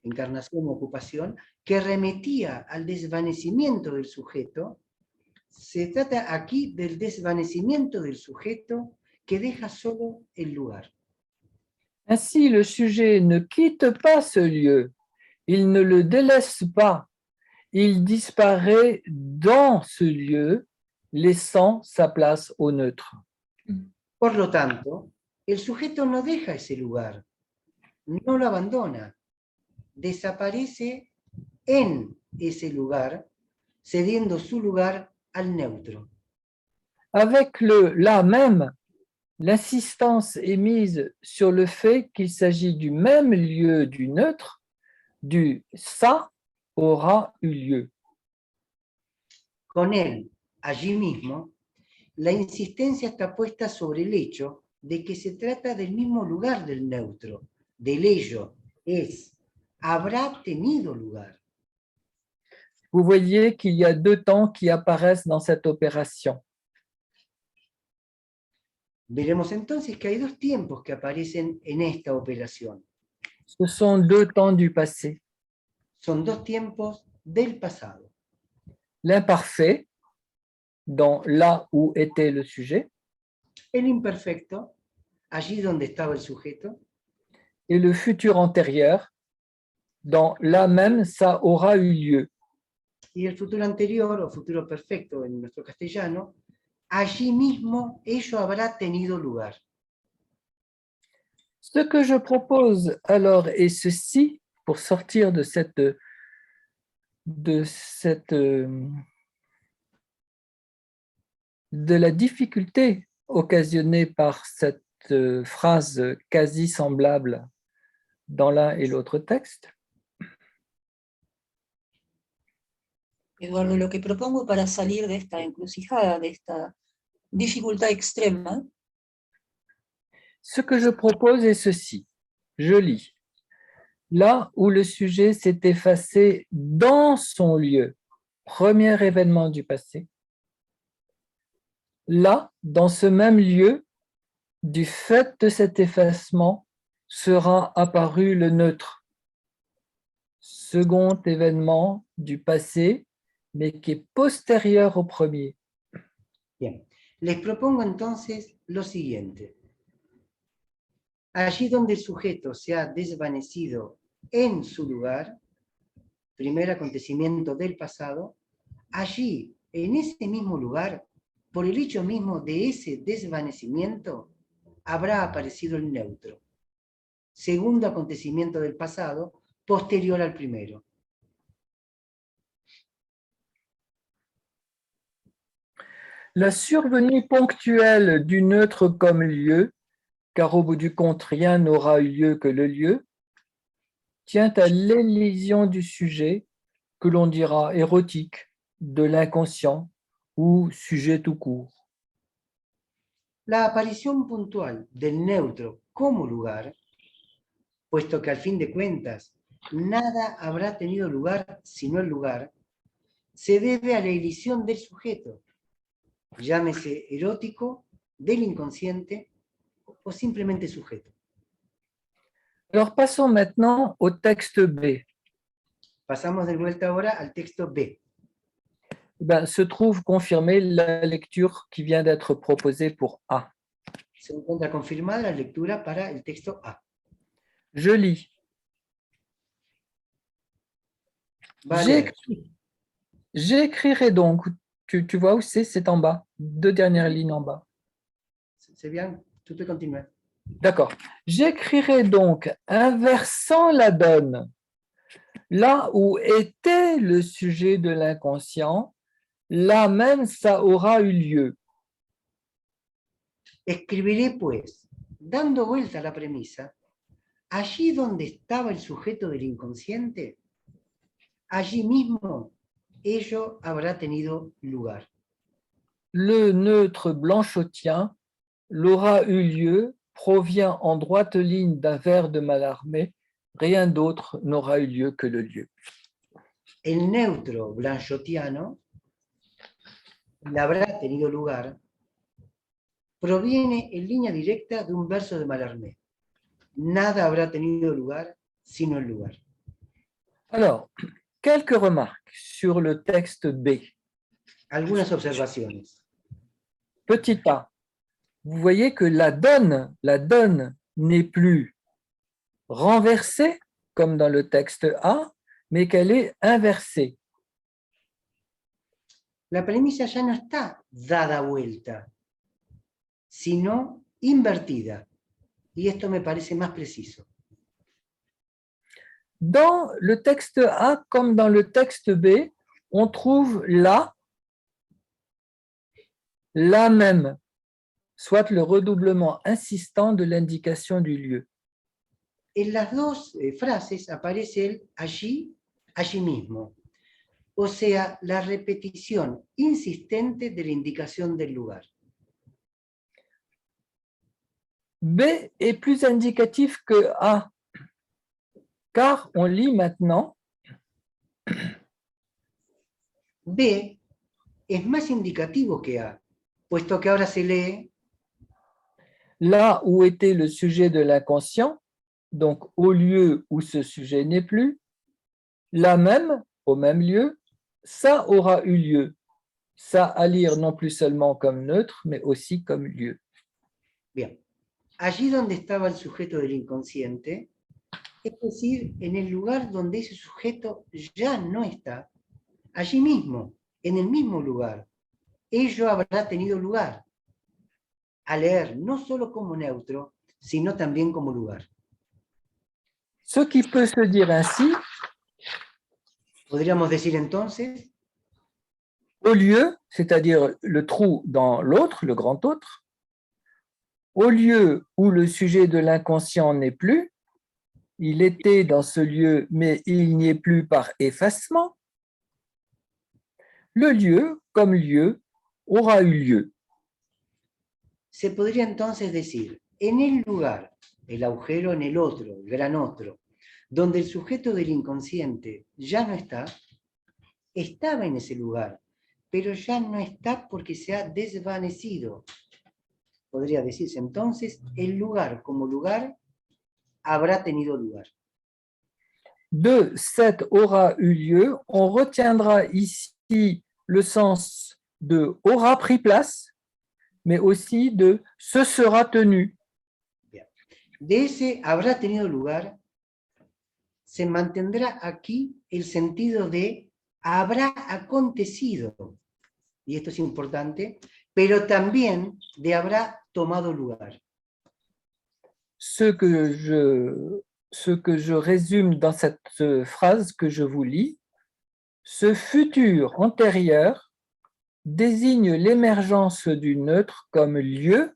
o ocupación, que remetía al desvanecimiento del sujeto, se trata aquí del desvanecimiento del sujeto que deja solo el lugar. Ainsi, le sujet ne quitte pas ce lieu, il ne le délaisse pas, il disparaît dans ce lieu, laissant sa place au neutre. Por lo tanto, el sujeto no deja ese lugar, no lo abandona, desaparece en ese lugar, cediendo su lugar al neutro. Avec le « là même », l'insistance est mise sur le fait qu'il s'agit du même lieu du neutre, du « ça » aura eu lieu. Con él, allí mismo, la insistencia está puesta sobre el hecho de que se trata del mismo lugar del neutro, del ello, es, habrá tenido lugar. Vous voyez qu'il y a deux temps qui apparaissent dans cette opération. Veremos entonces que hay dos tiempos que aparecen en esta operación. Ce sont deux temps du passé. Son dos tiempos del pasado. L'imparfait, dans là où était le sujet, El imperfecto, allí donde estaba el sujeto, et le futur antérieur, dans là même ça aura eu lieu. y el futuro anterior o futuro perfecto en nuestro castellano, allí mismo ello habrá tenido lugar. Ce que je propose alors est ceci, pour sortir de la difficulté occasionnée par cette phrase quasi semblable dans l'un et l'autre texte. Eduardo, lo que propongo para salir de esta encrucijada, de esta dificultad extrema, Ce que je propose est ceci. Je lis. Là où le sujet s'est effacé dans son lieu, premier événement du passé, là, dans ce même lieu, du fait de cet effacement, sera apparu le neutre, second événement du passé, mais qui est postérieur au premier. Bien, les propongo entonces lo siguiente. Allí donde el sujeto se ha desvanecido en su lugar, primer acontecimiento del pasado, allí, en ese mismo lugar, por el hecho mismo de ese desvanecimiento, habrá aparecido el neutro. Segundo acontecimiento del pasado, posterior al primero. La survenue ponctuelle du neutre comme lieu, car au bout du compte, rien n'aura eu lieu que le lieu, tient à l'élision du sujet, que l'on dira érotique, de l'inconscient ou sujet tout court. La aparición puntual del neutro como lugar, puesto que al fin de cuentas nada habrá tenido lugar sino el lugar, se debe a la elisión del sujeto, llámese erótico, del inconsciente o simplemente sujeto. Alors passons maintenant au texte B. Pasamos de vuelta ahora al texto B. Ben, se trouve confirmée la lecture qui vient d'être proposée pour A. Se encuentra confirmada la lectura para el texto A. Je lis. Va a leer. J'écrirai donc, tu vois où c'est en bas, 2 dernières lignes en bas. C'est bien, tu peux continuer. D'accord. J'écrirai donc, inversant la donne, là où était le sujet de l'inconscient, là même ça aura eu lieu. Escribiré, pues, dando vuelta a la premisa, allí donde estaba el sujeto del inconsciente, allí mismo ello habrá tenido lugar. Le neutre blanchotien, l'aura eu lieu, provient en droite ligne d'un vers de Mallarmé, rien d'autre n'aura eu lieu que le lieu. El neutro blanchotiano, el habrá tenido lugar, proviene en línea directa de un verso de Mallarmé. Nada habrá tenido lugar sino el lugar. Alors, quelques remarques sur le texte B. Algunas observaciones. Petit A, vous voyez que la donne n'est plus renversée, comme dans le texte A, mais qu'elle est inversée. La premisa ya no está dada vuelta, sino invertida. Y esto me parece más preciso. Dans le texte A comme dans le texte B, on trouve la même, soit le redoublement insistant de l'indication du lieu. En las dos frases aparece el allí, allí mismo. O sea, la repetición insistente de la indicación del lugar. B est plus indicatif que A, car on lit maintenant B es más indicativo que A, puesto que ahora se lee là où était le sujet de l'inconscient, donc au lieu où ce sujet n'est plus, là même, au même lieu, ça aura eu lieu. Ça à lire non plus seulement comme neutre, mais aussi comme lieu. bien. Allí donde estaba el sujeto del inconsciente, es decir, en el lugar donde ese sujeto ya no está, allí mismo, en el mismo lugar, ello habrá tenido lugar. A leer no solo como neutro, sino también como lugar. Ce qui peut se dire ainsi, Podríamos decir entonces, au lieu, c'est-à-dire le trou dans l'autre, le grand autre, au lieu où le sujet de l'inconscient n'est plus, il était dans ce lieu, mais il n'y est plus par effacement, le lieu, comme lieu, aura eu lieu. se podría entonces decir, en el lugar, el agujero en el otro, el gran otro, donde el sujeto del inconsciente ya no está, estaba en ese lugar, pero ya no está porque se ha desvanecido. Podría decirse entonces, el lugar como lugar habrá tenido lugar. De cet aura eu lieu, on retiendra ici le sens de aura pris place, mais aussi de ce sera tenu. De ese habrá tenido lugar, se mantendrá aquí el sentido de habrá acontecido, y esto es importante, pero también de habrá tomado lugar. Ce que je résume dans cette phrase que je vous lis, ce futur antérieur désigne l'émergence du neutre comme lieu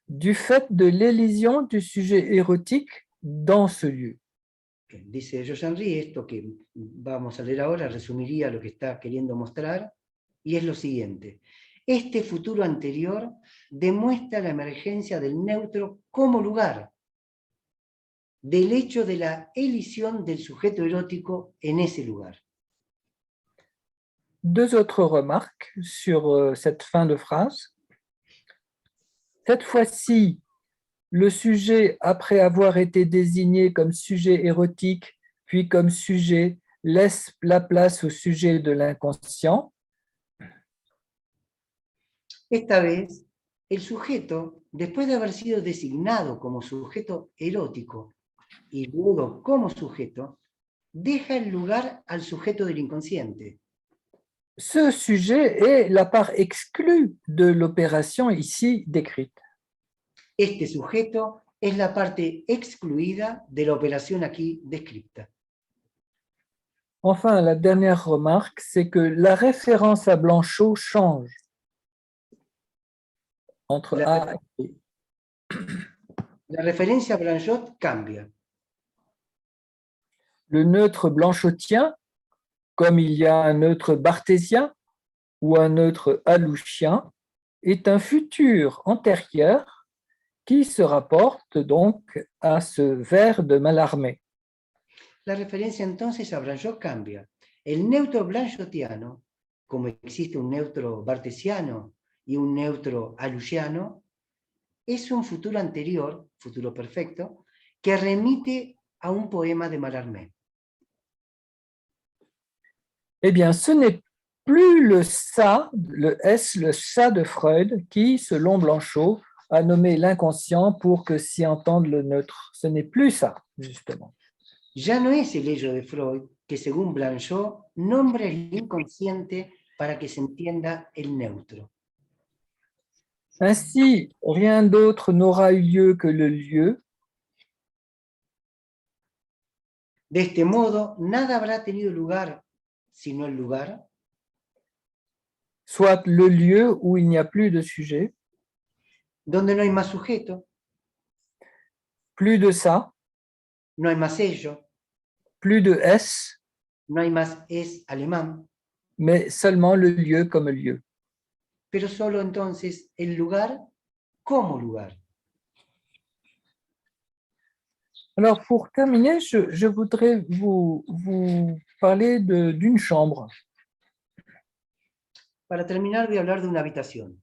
du fait de l'élision du sujet érotique dans ce lieu. Dice Joshanri, esto que vamos a leer ahora resumiría lo que está queriendo mostrar, y es lo siguiente. Este futuro anterior demuestra la emergencia del neutro como lugar, del hecho de la elisión del sujeto erótico en ese lugar. Deux autres remarques sur cette fin de phrase. Cette fois-ci, le sujet, après avoir été désigné comme sujet érotique, puis comme sujet, laisse la place au sujet de l'inconscient. Esta vez, el sujeto, después de haber sido designado como sujeto erótico y luego como sujeto, deja el lugar al sujeto del inconsciente. Ce sujet est la part exclue de l'opération ici décrite. Este sujeto es la parte excluida de la operación aquí descrita. Enfin, la dernière remarque, c'est que la référence à Blanchot change entre A et B. La referencia a Blanchot cambia. Le neutre blanchotien, comme il y a un neutre barthésien ou un neutre alouchien, est un futur antérieur qui se rapporte donc à ce vers de Mallarmé. La referencia entonces a Blanchot cambia. El neutro blanchotiano, como existe un neutro bartesiano y un neutro alouchiano, es un futuro anterior, futuro perfecto, que remite a un poema de Mallarmé. Eh bien, ce n'est plus le ça, le S, le ça de Freud, qui, selon Blanchot, a nommé l'inconscient pour que s'y entende le neutre. Ce n'est plus ça, justement. Ya no es el ello de Freud, que según Blanchot nombra el inconsciente para que se entienda el neutro. Ainsi, rien d'autre n'aura eu lieu que le lieu. De este modo, nada habrá tenido lugar sino el lugar, Soit le lieu où il n'y a plus de sujet, donde no hay más sujeto, plus de ça, no hay más ello, plus de S, no hay más es alemán, mais seulement le lieu comme lieu. pero solo entonces el lugar como lugar. Alors, pour terminer, je voudrais vous parler d'une chambre. Para terminar, voy a hablar de una habitación.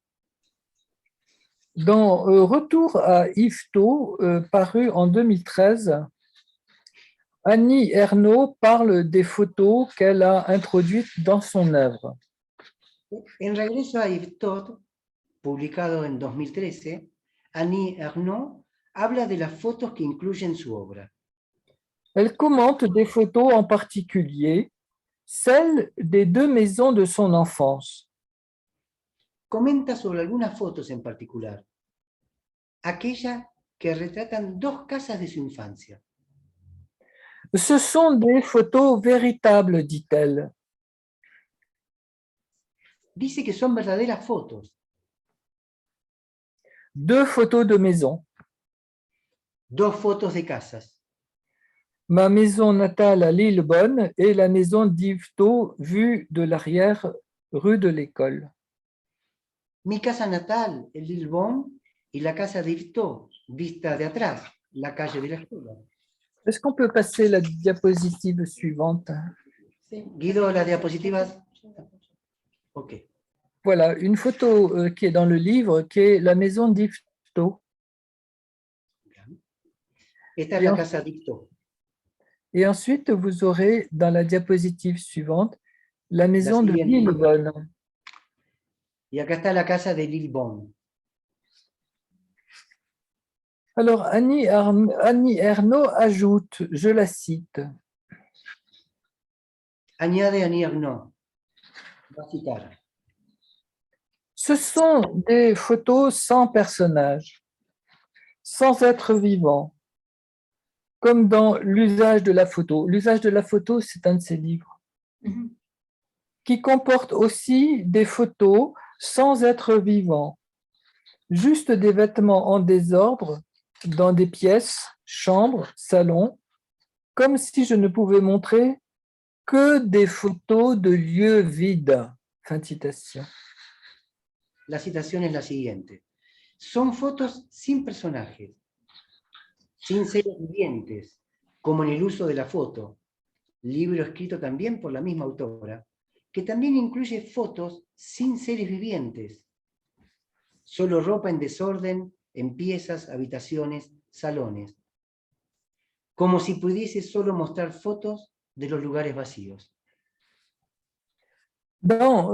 Dans Retour à Yvetot, paru en 2013, Annie Ernaux parle des photos qu'elle a introduites dans son œuvre. En Regreso a Yvetot, publicado en 2013, Annie Ernaux habla de las fotos que incluyen su obra. Elle commente des photos en particulier, celles des 2 maisons de son enfance. Comenta sobre algunas fotos en particular, aquellas que retratan 2 casas de su infancia. Ce sont des photos véritables, dit-elle. Dice que son verdaderas fotos, 2 photos de maison. 2 fotos de casas. Ma maison natale à Lillebonne et la maison d'Yvetot vue de l'arrière rue de l'École. Mi casa natal, el Lillebonne, y la casa de Yvetot, vista de atrás, la calle de la escuela. Est-ce qu'on peut passer la diapositive suivante? Guido, las diapositivas. Ok. Voilà, une photo qui est dans le livre, qui est la maison d'Yvetot. Esta es la casa de Yvetot. Et ensuite, vous aurez dans la diapositive suivante la maison de siguiente. Lillebonne. Y acá está la casa de Lillebonne. Alors, Annie Ernaux ajoute, je la cite, Añade Annie Ernaux. Va a citar. ce sont des photos sans personnage, sans être vivant, comme dans l'usage de la photo. L'usage de la photo, c'est un de ses livres, qui comporte aussi des photos sans être vivant, juste des vêtements en désordre dans des pièces, chambres, salons, comme si je ne pouvais montrer que des photos de lieux vides. Fin de citation. La citación es la siguiente. Son fotos sin personajes, sin seres vivientes, como en el uso de la foto, libro escrito también por la misma autora, que también incluye fotos sin seres vivientes, solo ropa en desorden en piezas, habitaciones, salones, como si pudiese solo mostrar fotos de los lugares vacíos. Dans,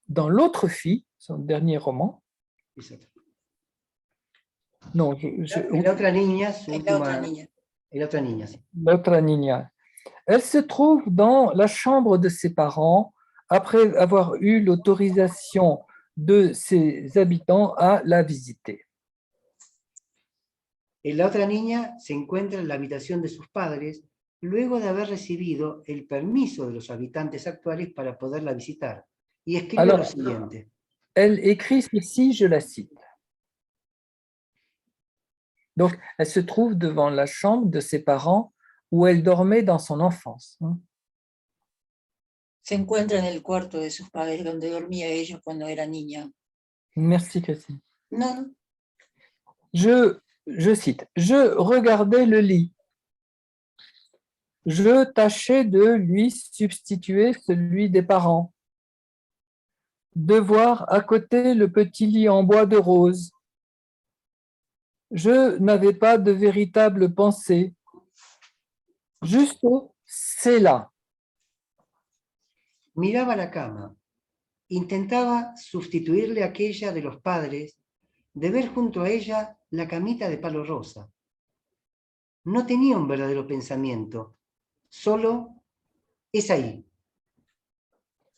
dans L'autre fille, son dernier roman, Exacto. non, En la otra niña, su Es la otra última, niña. en la otra niña, sí. L'autre niña, elle se trouve dans la chambre de ses parents après avoir eu l'autorisation de ses habitants à la visiter. En la otra niña se encuentra en la habitación de sus padres luego de haber recibido el permiso de los habitantes actuales para poderla visitar. Y escribe Alors, lo siguiente. Elle écrit ceci, je la cite. Donc, elle se trouve devant la chambre de ses parents où elle dormait dans son enfance. Se encuentra en el cuarto de sus padres donde dormía ella cuando era niña. Merci, Christine. No, no. Je cite, « Je regardais le lit. Je tâchais de lui substituer celui des parents, de voir à côté le petit lit en bois de rose. Je n'avais pas de véritable pensée. Juste, c'est là. Miraba la cama, intentaba sustituirle aquella de los padres, de ver junto a ella la camita de palo rosa. No tenía un verdadero pensamiento, solo es ahí.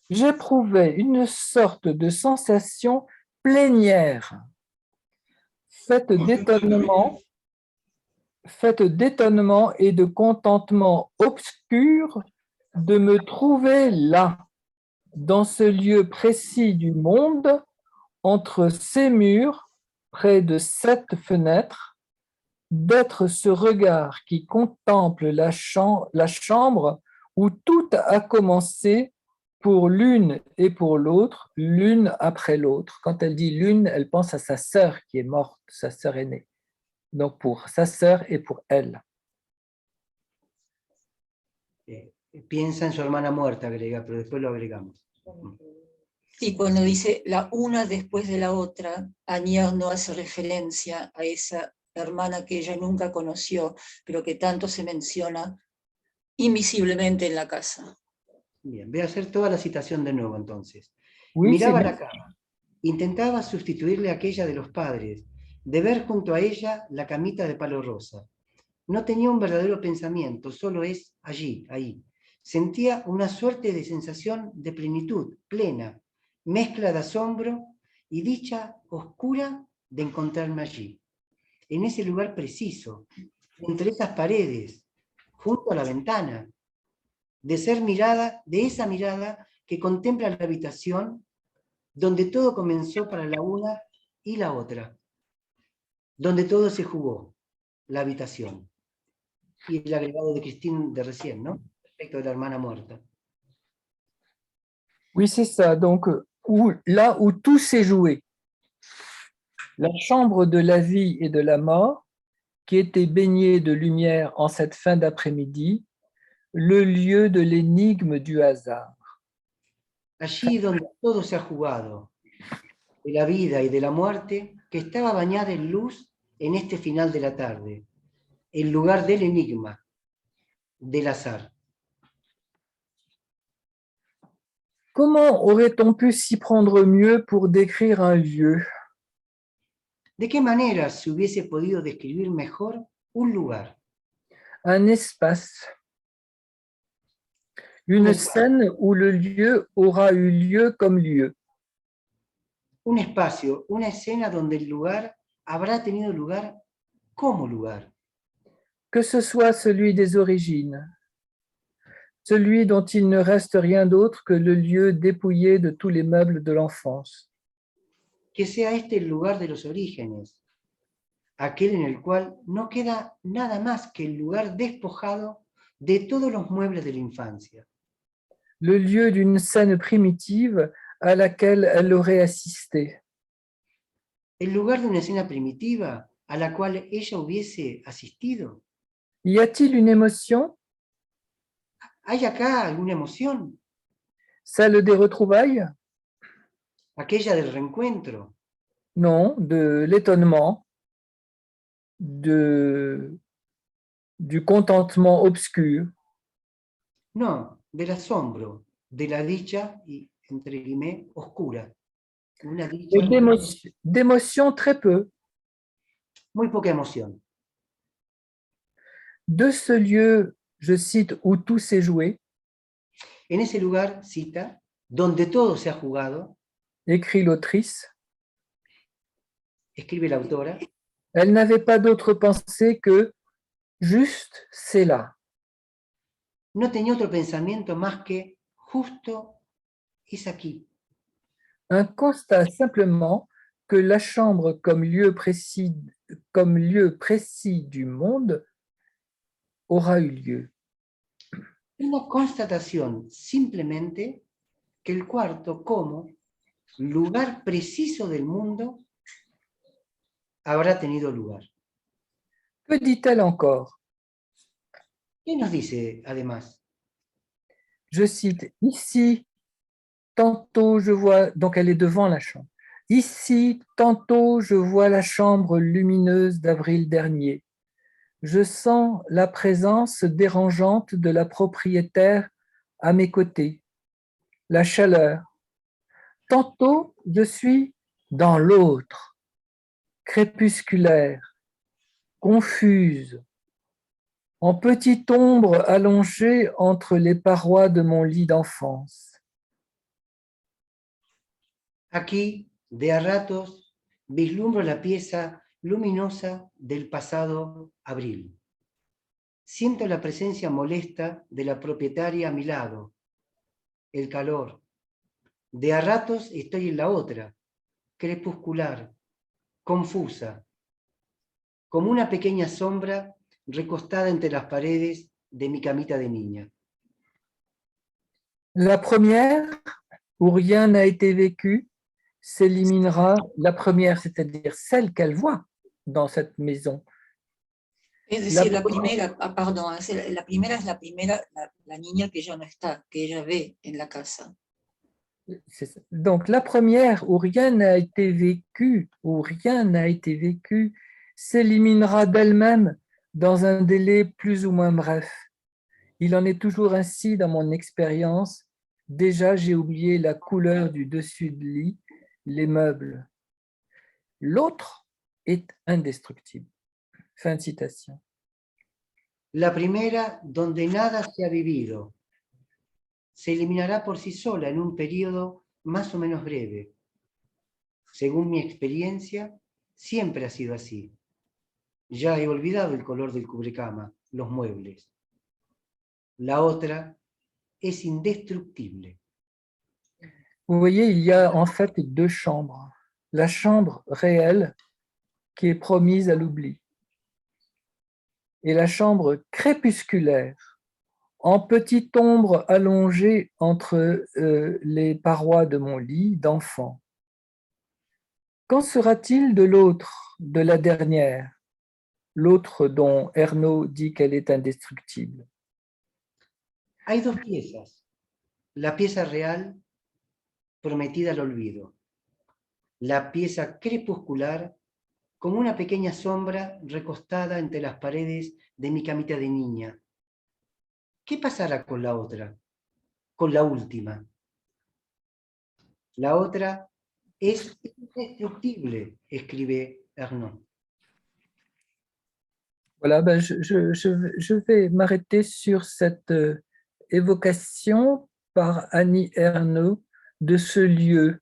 J'éprouvais une sorte de sensation plénière, faite d'étonnement et de contentement obscur de me trouver là, dans ce lieu précis du monde, entre ces murs, près de cette fenêtre, d'être ce regard qui contemple la chambre où tout a commencé pour l'une et pour l'autre, l'une après l'autre. Quand elle dit l'une, elle pense à sa sœur qui est morte, sa sœur aînée. Donc pour sa sœur et pour elle. Piensa en su hermana muerta, agrega, pero después lo agregamos. Y cuando dice la una después de la otra, Agnières no hace referencia a esa hermana que ella nunca conoció, pero que tanto se menciona invisiblemente en la casa. Bien, voy a hacer toda la citación de nuevo entonces. Oui, Miraba c'est la cama, intentaba sustituirle a aquella de los padres, de ver junto a ella la camita de palo rosa. No tenía un verdadero pensamiento, solo es allí, ahí. Sentía una suerte de sensación de plenitud, plena, mezcla de asombro y dicha oscura de encontrarme allí, en ese lugar preciso, entre esas paredes, junto a la ventana, de ser mirada, de esa mirada que contempla la habitación donde todo comenzó para la una y la otra, donde todo se jugó, la habitación. Y el agregado de Christine de recién, ¿no? Respecto de la hermana muerta. Oui, c'est ça. Donc, là où tout s'est joué, la chambre de la vie et de la mort, qui était baignée de lumière en cette fin d'après-midi, le lieu de l'énigme du hasard. Allí donde todo se ha jugado, de la vida y de la muerte, que estaba bañada en luz en este final de la tarde, el lugar del enigma, del azar. Comment aurait-on pu s'y prendre mieux pour décrire un lieu? ¿De qué manera se hubiese podido describir mejor un lugar? Un espace, une scène où le lieu aura eu lieu comme lieu. Un espacio, una escena donde el lugar habrá tenido lugar como lugar. Que ce soit celui des origines, celui dont il ne reste rien d'autre que le lieu dépouillé de tous les meubles de l'enfance. Que sea este el lugar de los orígenes, aquel en el cual no queda nada más que el lugar despojado de todos los muebles de la infancia. Le lieu d'une scène primitive à laquelle elle aurait assisté. El lugar de una escena primitiva a la cual ella hubiese asistido. Y a-t-il une émotion? ¿Hay acá alguna emoción? Celle des retrouvailles? Aquella del reencuentro. Non, de l'étonnement, du contentement obscur, No, del asombro, de la dicha, y entre guillemets, oscura. Una dicha, et d'émotion très peu. muy poca emoción. De ce lieu, je cite, où tout s'est joué, En ese lugar, cita, donde todo se ha jugado, écrit l'autrice, escribe la autora, elle n'avait pas d'autre pensée que juste c'est là. no tenía otro pensamiento más que justo es aquí. Un constat simplement que la chambre comme lieu précis du monde aura eu lieu. Una constatación simplemente que el cuarto como lugar preciso del mundo habrá tenido lugar. Que dit-elle encore? ¿Qué nos dice además? Je cite, ici, tantôt je vois, donc elle est devant la chambre. Ici, tantôt je vois la chambre lumineuse d'avril dernier. Je sens la présence dérangeante de la propriétaire à mes côtés, la chaleur. Tantôt je suis dans l'autre, crépusculaire, confuse, en petite ombre allongée entre les parois de mon lit d'enfance. Aquí, de a ratos, vislumbro la pieza luminosa del pasado abril. Siento la presencia molesta de la propietaria a mi lado, el calor. De a ratos estoy en la otra, crepuscular, confusa, como una pequeña sombra recostada entre las paredes de mi camita de niña. La première, où rien n'a été vécu, s'éliminera, la première, c'est-à-dire celle qu'elle voit dans cette maison. Es decir, la primera, perdón, la primera es la niña que ya no está, que ella ve en la casa. Donc la première, où rien n'a été vécu, s'éliminera d'elle-même dans un délai plus ou moins bref. Il en est toujours ainsi dans mon expérience. Déjà, j'ai oublié la couleur du dessus de lit, les meubles. L'autre est indestructible. Fin de citation. La primera, donde nada se ha vivido, se eliminará por sí sola en un periodo más o menos breve. Según mi experiencia, siempre ha sido así. Ya he olvidado el color del cubrecama, los muebles. La otra es indestructible. Vous voyez, il y a en fait deux chambres. La chambre réelle qui est promise à l'oubli et la chambre crépusculaire en petite ombre allongée entre les parois de mon lit d'enfant. Qu'en sera-t-il de l'autre, de la dernière, l'autre dont Ernaud dit qu'elle est indestructible? Hay dos piezas. La pieza real, prometida al olvido. La pieza crepuscular, como una pequeña sombra recostada entre las paredes de mi camita de niña. ¿Qué pasará con la otra? Con la última. La otra es indestructible, escribe Ernaud. Voilà, ben je vais m'arrêter sur cette évocation par Annie Ernaux de ce lieu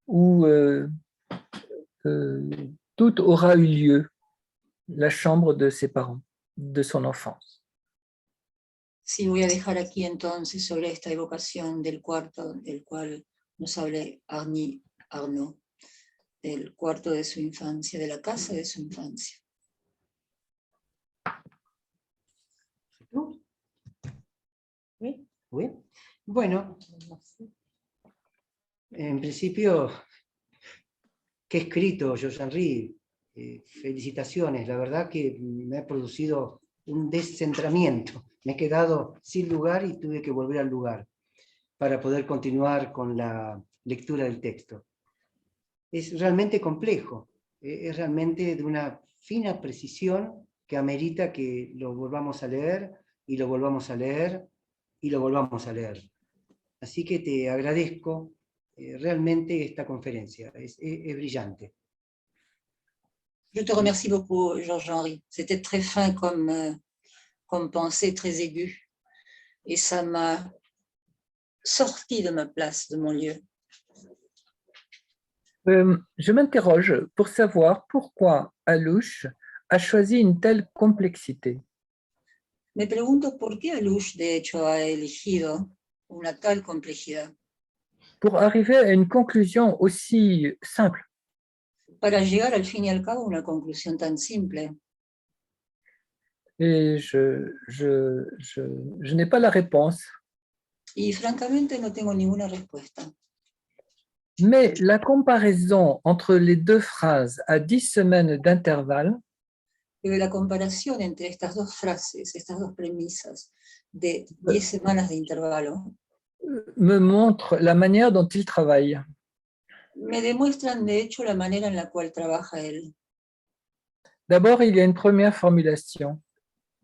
où tout aura eu lieu, la chambre de ses parents, de son enfance. Sí, voy a dejar aquí entonces sobre esta evocación del cuarto del cual nos habla Annie Ernaux, del cuarto de su infancia, de la casa de su infancia. Oui. ¿Sí? Bueno, en principio, qué escrito, Jean-Henri. Felicitaciones, la verdad que me ha producido un descentramiento. Me he quedado sin lugar y tuve que volver al lugar para poder continuar con la lectura del texto. es realmente complejo, es realmente de una fina precisión que amerita que lo volvamos a leer y lo volvamos a leer y lo volvamos a leer. Así que te agradezco realmente esta conferencia, es brillante. Je te remercie beaucoup, Georges-Henri. C'était très fin comme pensée, très aiguë. Et ça m'a sorti de ma place, de mon lieu. Je m'interroge pour savoir pourquoi Alouche a choisi une telle complexité. Me pregunto por qué Alouche, de hecho, ha elegido una tal complejidad Pour arriver à une conclusion aussi simple. para llegar al fin y al cabo a una conclusión tan simple. Et je n'ai pas la réponse. Y francamente no tengo ninguna respuesta. Mais la comparaison entre les deux phrases à 10 semaines d'intervalle Pero la comparación entre estas dos frases, estas dos premisas de 10 semanas de intervalo, me montre la manière dont il travaille. me demuestran de hecho la manera en la cual trabaja él. D'abord, il y a une première formulation.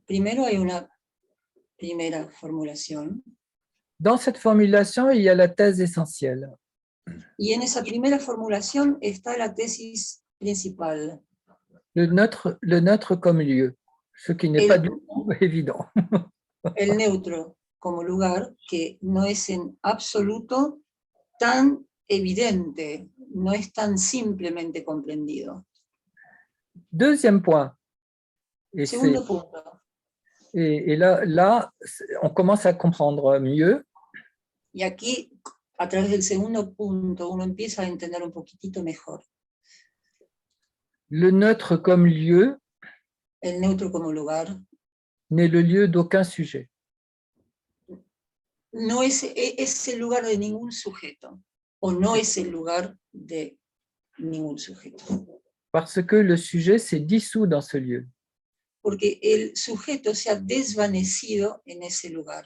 Primero hay una primera formulación, Dans cette formulation, il y a la thèse essentielle. y en esa primera formulación está la tesis principal, Le neutre comme lieu, ce qui n'est pas du tout évident. el neutro como lugar, que no es en absoluto tan evidente, no es tan simplemente comprendido. Deuxième point, et, Segundo punto, et là, on commence à comprendre mieux. y aquí a través del segundo punto uno empieza a entender un poquitito mejor. Le neutre comme lieu El neutro como lugar n'est le lieu d'aucun sujet. no es el lugar de ningún sujeto, o no es el lugar de ningún sujeto. Parce que le sujet s'est dissous dans ce lieu. Porque el sujeto se ha desvanecido en ese lugar.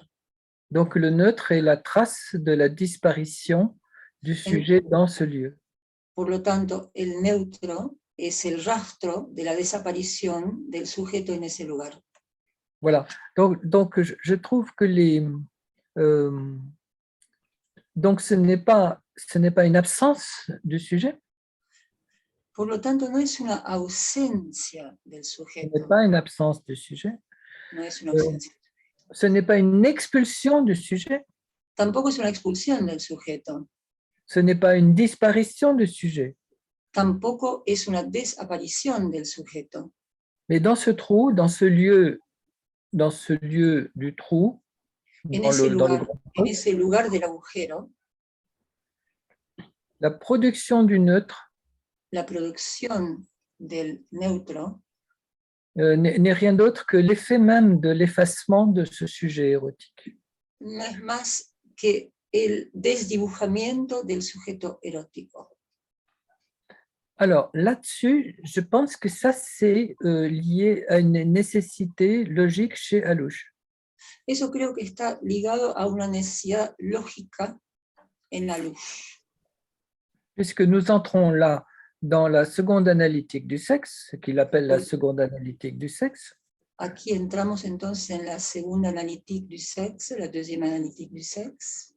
Donc le neutre est la trace de la disparition du sujet dans ce lieu. Por lo tanto, el neutro es el rastro de la desaparición del sujeto en ese lugar. Voilà. Donc je trouve que donc ce n'est pas une absence du sujet. Por lo tanto, no es una ausencia del Ce sujeto. n'est pas une absence du sujet. No es una ausencia. Ce n'est pas une expulsion du sujet. Tampoco es una expulsión del sujeto. Ce n'est pas une disparition du sujet. Tampoco es una desaparición del sujeto. Mais dans ce trou, dans ce lieu du trou, En dans ese le lugar, grand en trou, ese lugar del agujero, la production du neutre la producción del neutro n'est rien d'autre que l'effet même de l'effacement de ce sujet érotique. no es más que el desdibujamiento del sujeto erótico. Alors là-dessus, je pense que ça c'est lié à une nécessité logique chez Alouche. Eso creo que está ligado a una necesidad lógica en la luz. Puisque nous entrons là dans la seconde analytique du sexe, ce qu'il appelle la seconde analytique du sexe. Aquí entramos entonces en la segunda analítica du sexe, la deuxième analytique du sexe.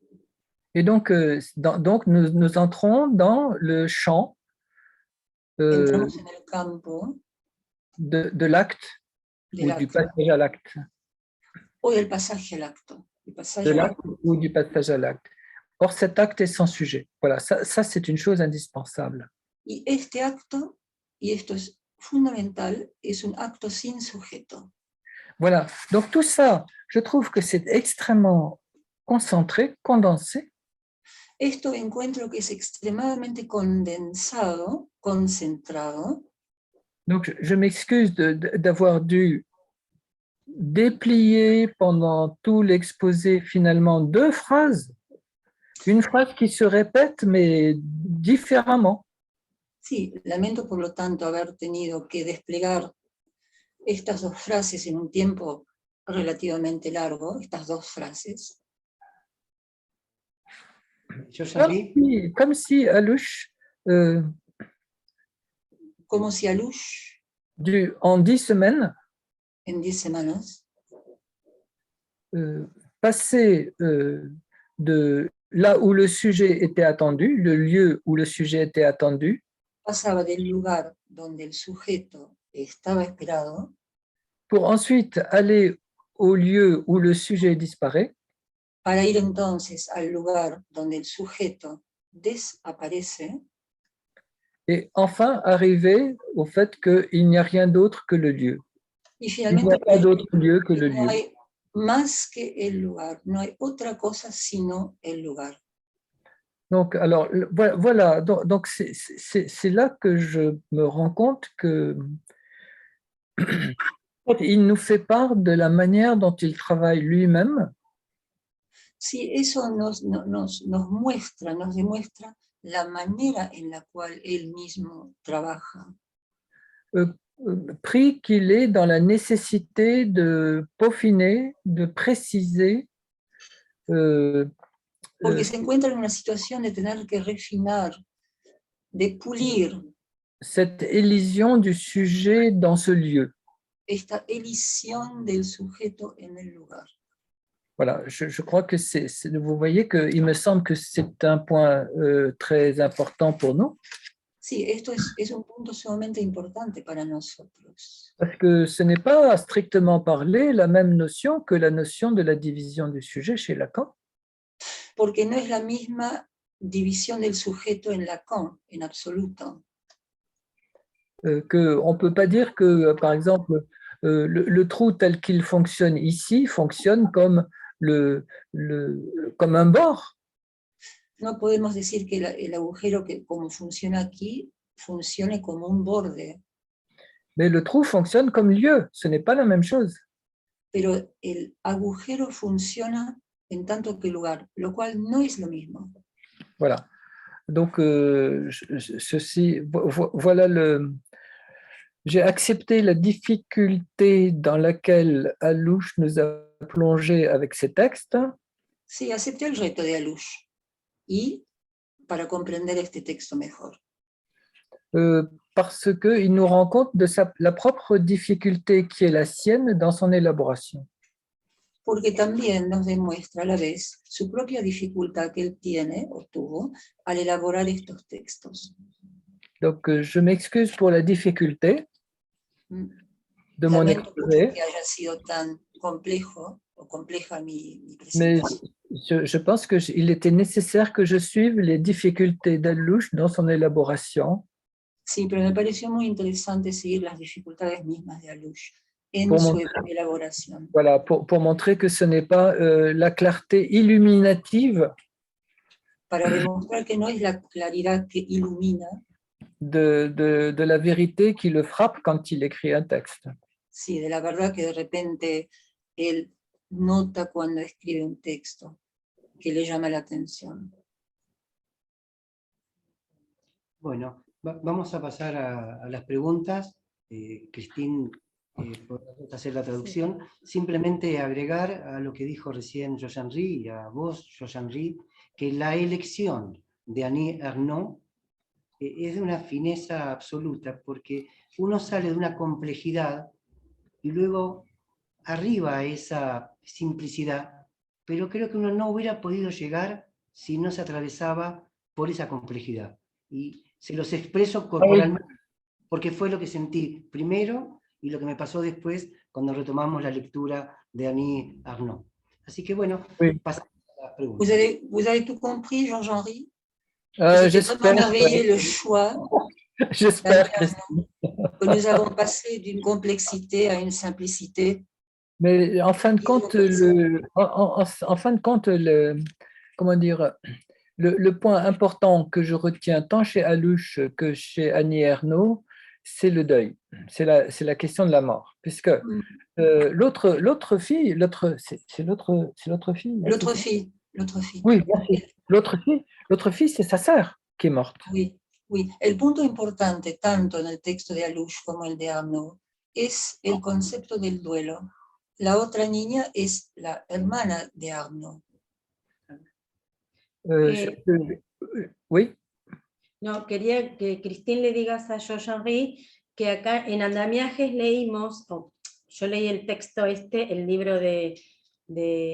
Et donc, nous entrons dans le champ Entramos en el campo de l'acte del ou du acto, passage à l'acte. o del pasaje al acto. El pasaje De al l'acte acto. ou du passage à l'acte. Or, cet acte est sans sujet. Voilà, ça c'est une chose indispensable. Y este acto, y esto es fundamental, es un acto sin sujeto. Voilà, donc tout ça, je trouve que c'est extrêmement concentré, condensé, Esto encuentro que es extremadamente condensado, concentrado. donc je m'excuse d'avoir dû déplier pendant tout l'exposé finalement deux phrases, une phrase qui se répète mais différemment. Sí, lamento por lo tanto haber tenido que desplegar estas dos frases en un tiempo relativamente largo, estas dos frases, Georges-Henri, Comme si Alouche como si Alush, en 10 semaines, en 10 semanas, passait de là où le sujet était attendu, le lieu où le sujet était attendu, pasaba del lugar donde el sujeto estaba esperado pour ensuite aller au lieu où le sujet disparaît, para ir entonces al lugar donde el sujeto desaparece et enfin arriver au fait qu'il n'y a rien d'autre que le lieu. y Il n'y finalmente a pas d'autre lieu que le no lieu. hay más que el lugar, no hay otra cosa sino el lugar. Donc, alors, voilà, donc c'est là que je me rends compte que en fait, il nous fait part de la manière dont il travaille lui-même, Sí, eso nos muestra, nos demuestra la manera en la cual él mismo trabaja. pris qu'il est dans la nécessité de peaufiner, de préciser Porque se encuentra en una situación de tener que refinar, de pulir cette élision du sujet dans ce lieu. esta elisión del sujeto en el lugar. Voilà, je crois que vous voyez qu'il me semble que c'est un point très important pour nous. Sí, esto es un punto sumamente importante para nosotros. Parce que ce n'est pas strictement parlé la même notion que la notion de la division du sujet chez Lacan. Porque no es la misma división del sujeto en Lacan, en absoluto. On ne peut pas dire que, par exemple, le trou tel qu'il fonctionne ici fonctionne comme, comme un bord. No podemos decir que el agujero que como funciona aquí funcione como un borde, Mais le trou fonctionne comme lieu, ce n'est pas la même chose. pero el agujero funciona en tanto que lugar, lo cual no es lo mismo. Voilà. Donc, voilà j'ai accepté la difficulté dans laquelle Alouche nous a plongé avec ces textes. Sí, acepté el reto de Alush y para comprender este texto mejor. Parce qu'il nous rend compte de la propre difficulté qui est la sienne dans son élaboration. Porque también nos demuestra a la vez su propia dificultad que él tiene o tuvo al elaborar estos textos. Donc, je m'excuse pour la difficulté de mon Lamento mucho exposé, que haya sido tan complejo o compleja mi mais presentación. je pense qu'il était nécessaire que je suive les difficultés d'Alouche dans son élaboration. Sí, pero me pareció muy interesante seguir las dificultades mismas de Alush en Pour su montrer- elaboración. Voilà, pour montrer que ce n'est pas la clarté illuminative Para demostrar que no es la claridad que ilumina, de la vérité qui le frappe quand il écrit un texte. sí, de la verdad que de repente él nota cuando escribe un texto que le llama la atención. Bueno, vamos a pasar a las preguntas. Cristín podrá hacer la traducción. Simplemente agregar a lo que dijo recién Jean-Henri y a vos, Jean-Henri, que la elección de Annie Ernaux es de una fineza absoluta, porque uno sale de una complejidad y luego arriba a esa simplicidad, pero creo que uno no hubiera podido llegar si no se atravesaba por esa complejidad. Y se los expreso corporalmente, porque fue lo que sentí primero y lo que me pasó después cuando retomamos la lectura de Annie Ernaux. Así que bueno, Oui. pasamos a las preguntas. Vous avez tout compris, Jean-Henri? J'espère, C'était vraiment merveilleux le choix j'espère, d'Annie Christine. que nous avons passé d'une complexité à une simplicité. Mais en fin de compte, en fin de compte, comment dire, le point important que je retiens tant chez Alouche que chez Annie Ernaux, c'est le deuil, c'est la question de la mort, puisque l'autre fille, c'est l'autre fille. L'autre fille. Oui, merci. L'autre fille, c'est sa sœur qui est morte. Oui, oui. El punto importante, tanto en el texto de Alouche como el de Ernaux, es el concepto del duelo. La otra niña es la hermana de Ernaux. Oui. No, quería que Cristín le digas a Georges-Henri que acá en Andamiajes leímos, yo leí el texto el libro de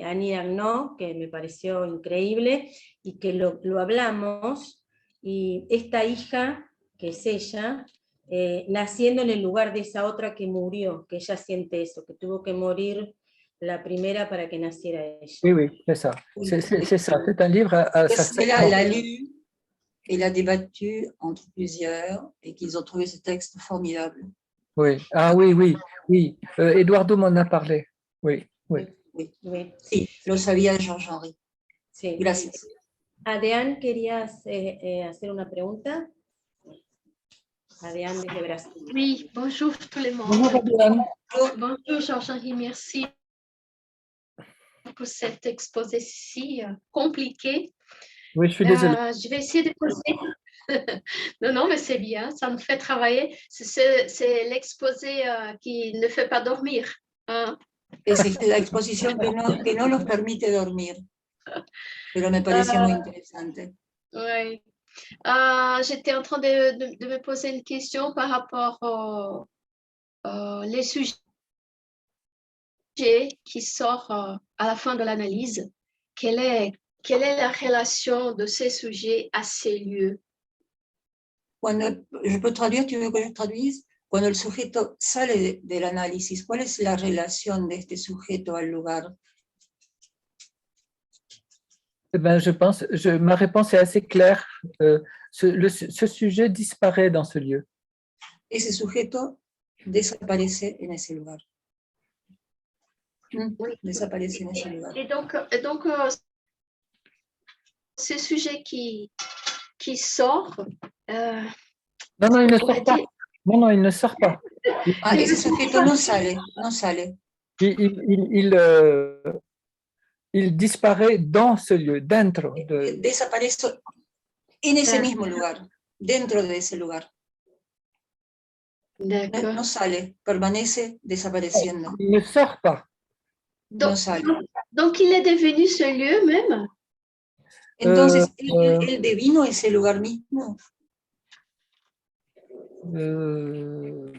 Annie Ernaux, que me pareció increíble, y que lo hablamos, y esta hija, que es ella, naciendo en el lugar de esa otra que murió, que ella siente eso, que tuvo que morir la primera para que naciera ella. Oui, oui, c'est ça. C'est ça. C'est un livre à sa Elle a lu et l'a débattu entre plusieurs et qu'ils ont trouvé ce texte formidable. Oui. Ah oui, oui, oui. Eduardo m'en a parlé. Oui, oui. Oui, Oui, sí, lo sabía Georges-Henri. sí. Gracias. Adeán, ¿querías hacer una pregunta? Adeán desde Brasil. Oui, bonjour tout le monde. Bonjour, Adrienne. Bonjour Georges-Henri, merci pour cet exposé si compliqué. Oui, je suis désolé. Je vais essayer de poser. Non, mais c'est bien, ça me fait travailler. C'est l'exposé qui ne fait pas dormir. Hein? Es la exposición que no nos permite dormir, pero me parece muy interesante. Oui. J'étais en train de me poser une question par rapport les sujets qui sortent à la fin de l'analyse. Quelle est la relation de ces sujets à ces lieux? Je peux traduire, tu veux que je traduise? Cuando el sujeto sale del análisis, ¿cuál es la relación de este sujeto al lugar? Eh ben, je pense, ma réponse est assez claire. Ce sujet disparaît dans ce lieu. Ese sujeto desaparece en ese lugar. Oui. Desaparece en ese lugar. Et donc ce sujet qui sort. Non, il ne sort pas. Non, il ne sort pas. Ah, ese sujeto no sale. Il disparaît dans ce lieu, dentro. Desaparece en ese mismo lugar, dentro de ese lugar. No sale, permanece desapareciendo. Il ne sort pas. No sale. Donc il est devenu ce lieu même. Entonces, él devino ese lugar mismo. Le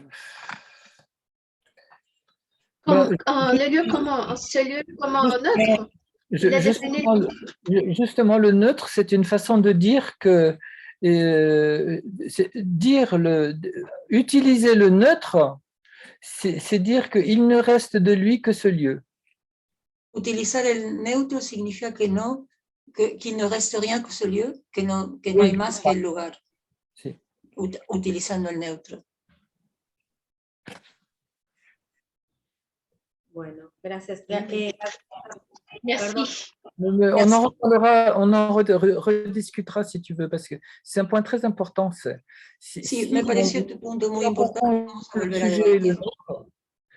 lieu comment? Ce lieu comment neutre? Justement, le neutre, c'est une façon de dire que utiliser le neutre, c'est dire qu'il ne reste de lui que ce lieu. Utilizar el neutro significa qu'il ne reste rien que ce lieu, que no hay más que el lugar. Sí. Utilizando el neutro. Bueno, gracias. Merci. On en reparlera, on en rediscutera si tu veux, parce que c'est un point très important. Sí, me pareció un punto muy importante.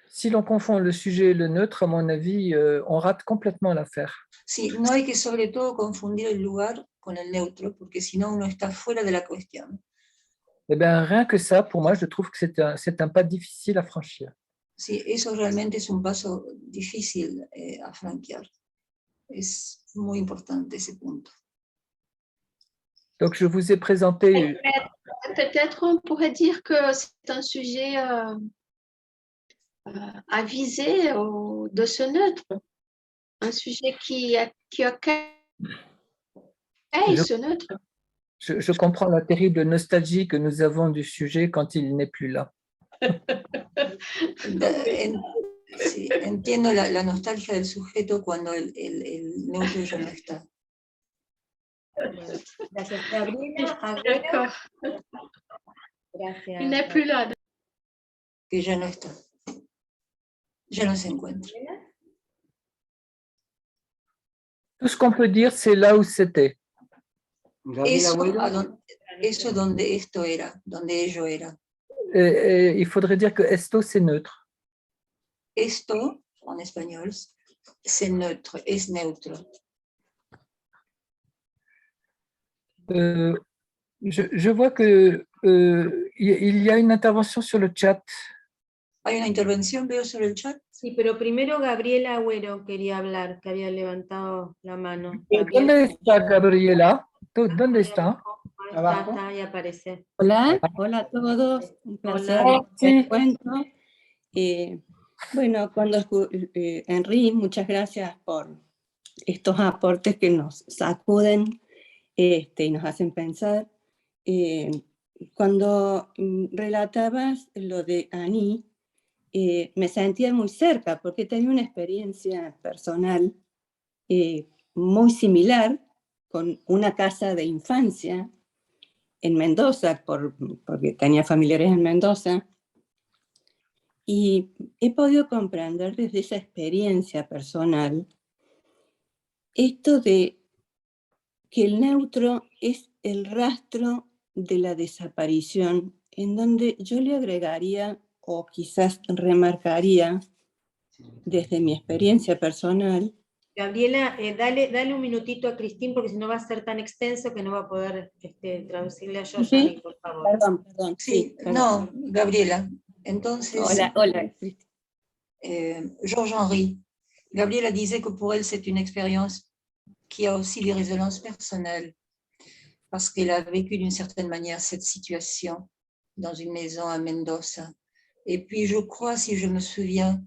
Si l'on confond le sujet et le neutre, à mon avis, on rate complètement l'affaire. Sí, no hay que sobre todo confundir el lugar con el neutro, porque si no uno está fuera de la cuestión. Eh bien, rien que ça, pour moi, je trouve que c'est un pas difficile à franchir. Sí, eso realmente es un paso difícil a franquear. Es muy importante ese punto. Donc, je vous ai présenté... Peut-être on pourrait dire que c'est un sujet à viser de ce neutre. Un sujet qui accueille ce neutre. Je comprends la terrible nostalgie que nous avons du sujet quand il n'est plus là. Sí, entiendo la nostalgia del sujeto cuando el neutro ya no está. Gracias, Gabriela. D'accord. Gracias. Il n'est plus là. Que ya no está. Ya no se encuentra. Tout ce qu'on peut dire, c'est là où c'était. Eso donde esto era, donde ello era. Il faudrait dire que esto, c'est neutre. Esto, en espagnol, c'est neutre, es neutro. Je vois que il y a une intervention sur le chat. ¿Hay una intervención, veo, sobre el chat? Sí, pero primero Gabriela Agüero quería hablar, que había levantado la mano. ¿Dónde está Gabriela? ¿Dónde está? Abajo. Está, ahí aparece. Hola, hola a todos, un placer Hola. Sí. el encuentro. Bueno, Henry, muchas gracias por estos aportes que nos sacuden y nos hacen pensar. Cuando relatabas lo de Annie, me sentía muy cerca porque tenía una experiencia personal muy similar con una casa de infancia en Mendoza, porque tenía familiares en Mendoza, y he podido comprender desde esa experiencia personal esto de que el neutro es el rastro de la desaparición, en donde yo le agregaría o quizás remarcaría desde mi experiencia personal. Gabriela, dale un minutito a Cristín porque si no va a ser tan extenso que no va a poder traducirle a Yoshari, por favor. Perdón. Sí, perdón. no, Gabriela. Entonces, Hola. Georges Henry. Gabriela disait que pour elle, c'est une expérience qui a aussi des résonances personnelles, parce qu'elle a vécu d'une certaine manière cette situation dans une maison à Mendoza. Et puis, je crois, si je me souviens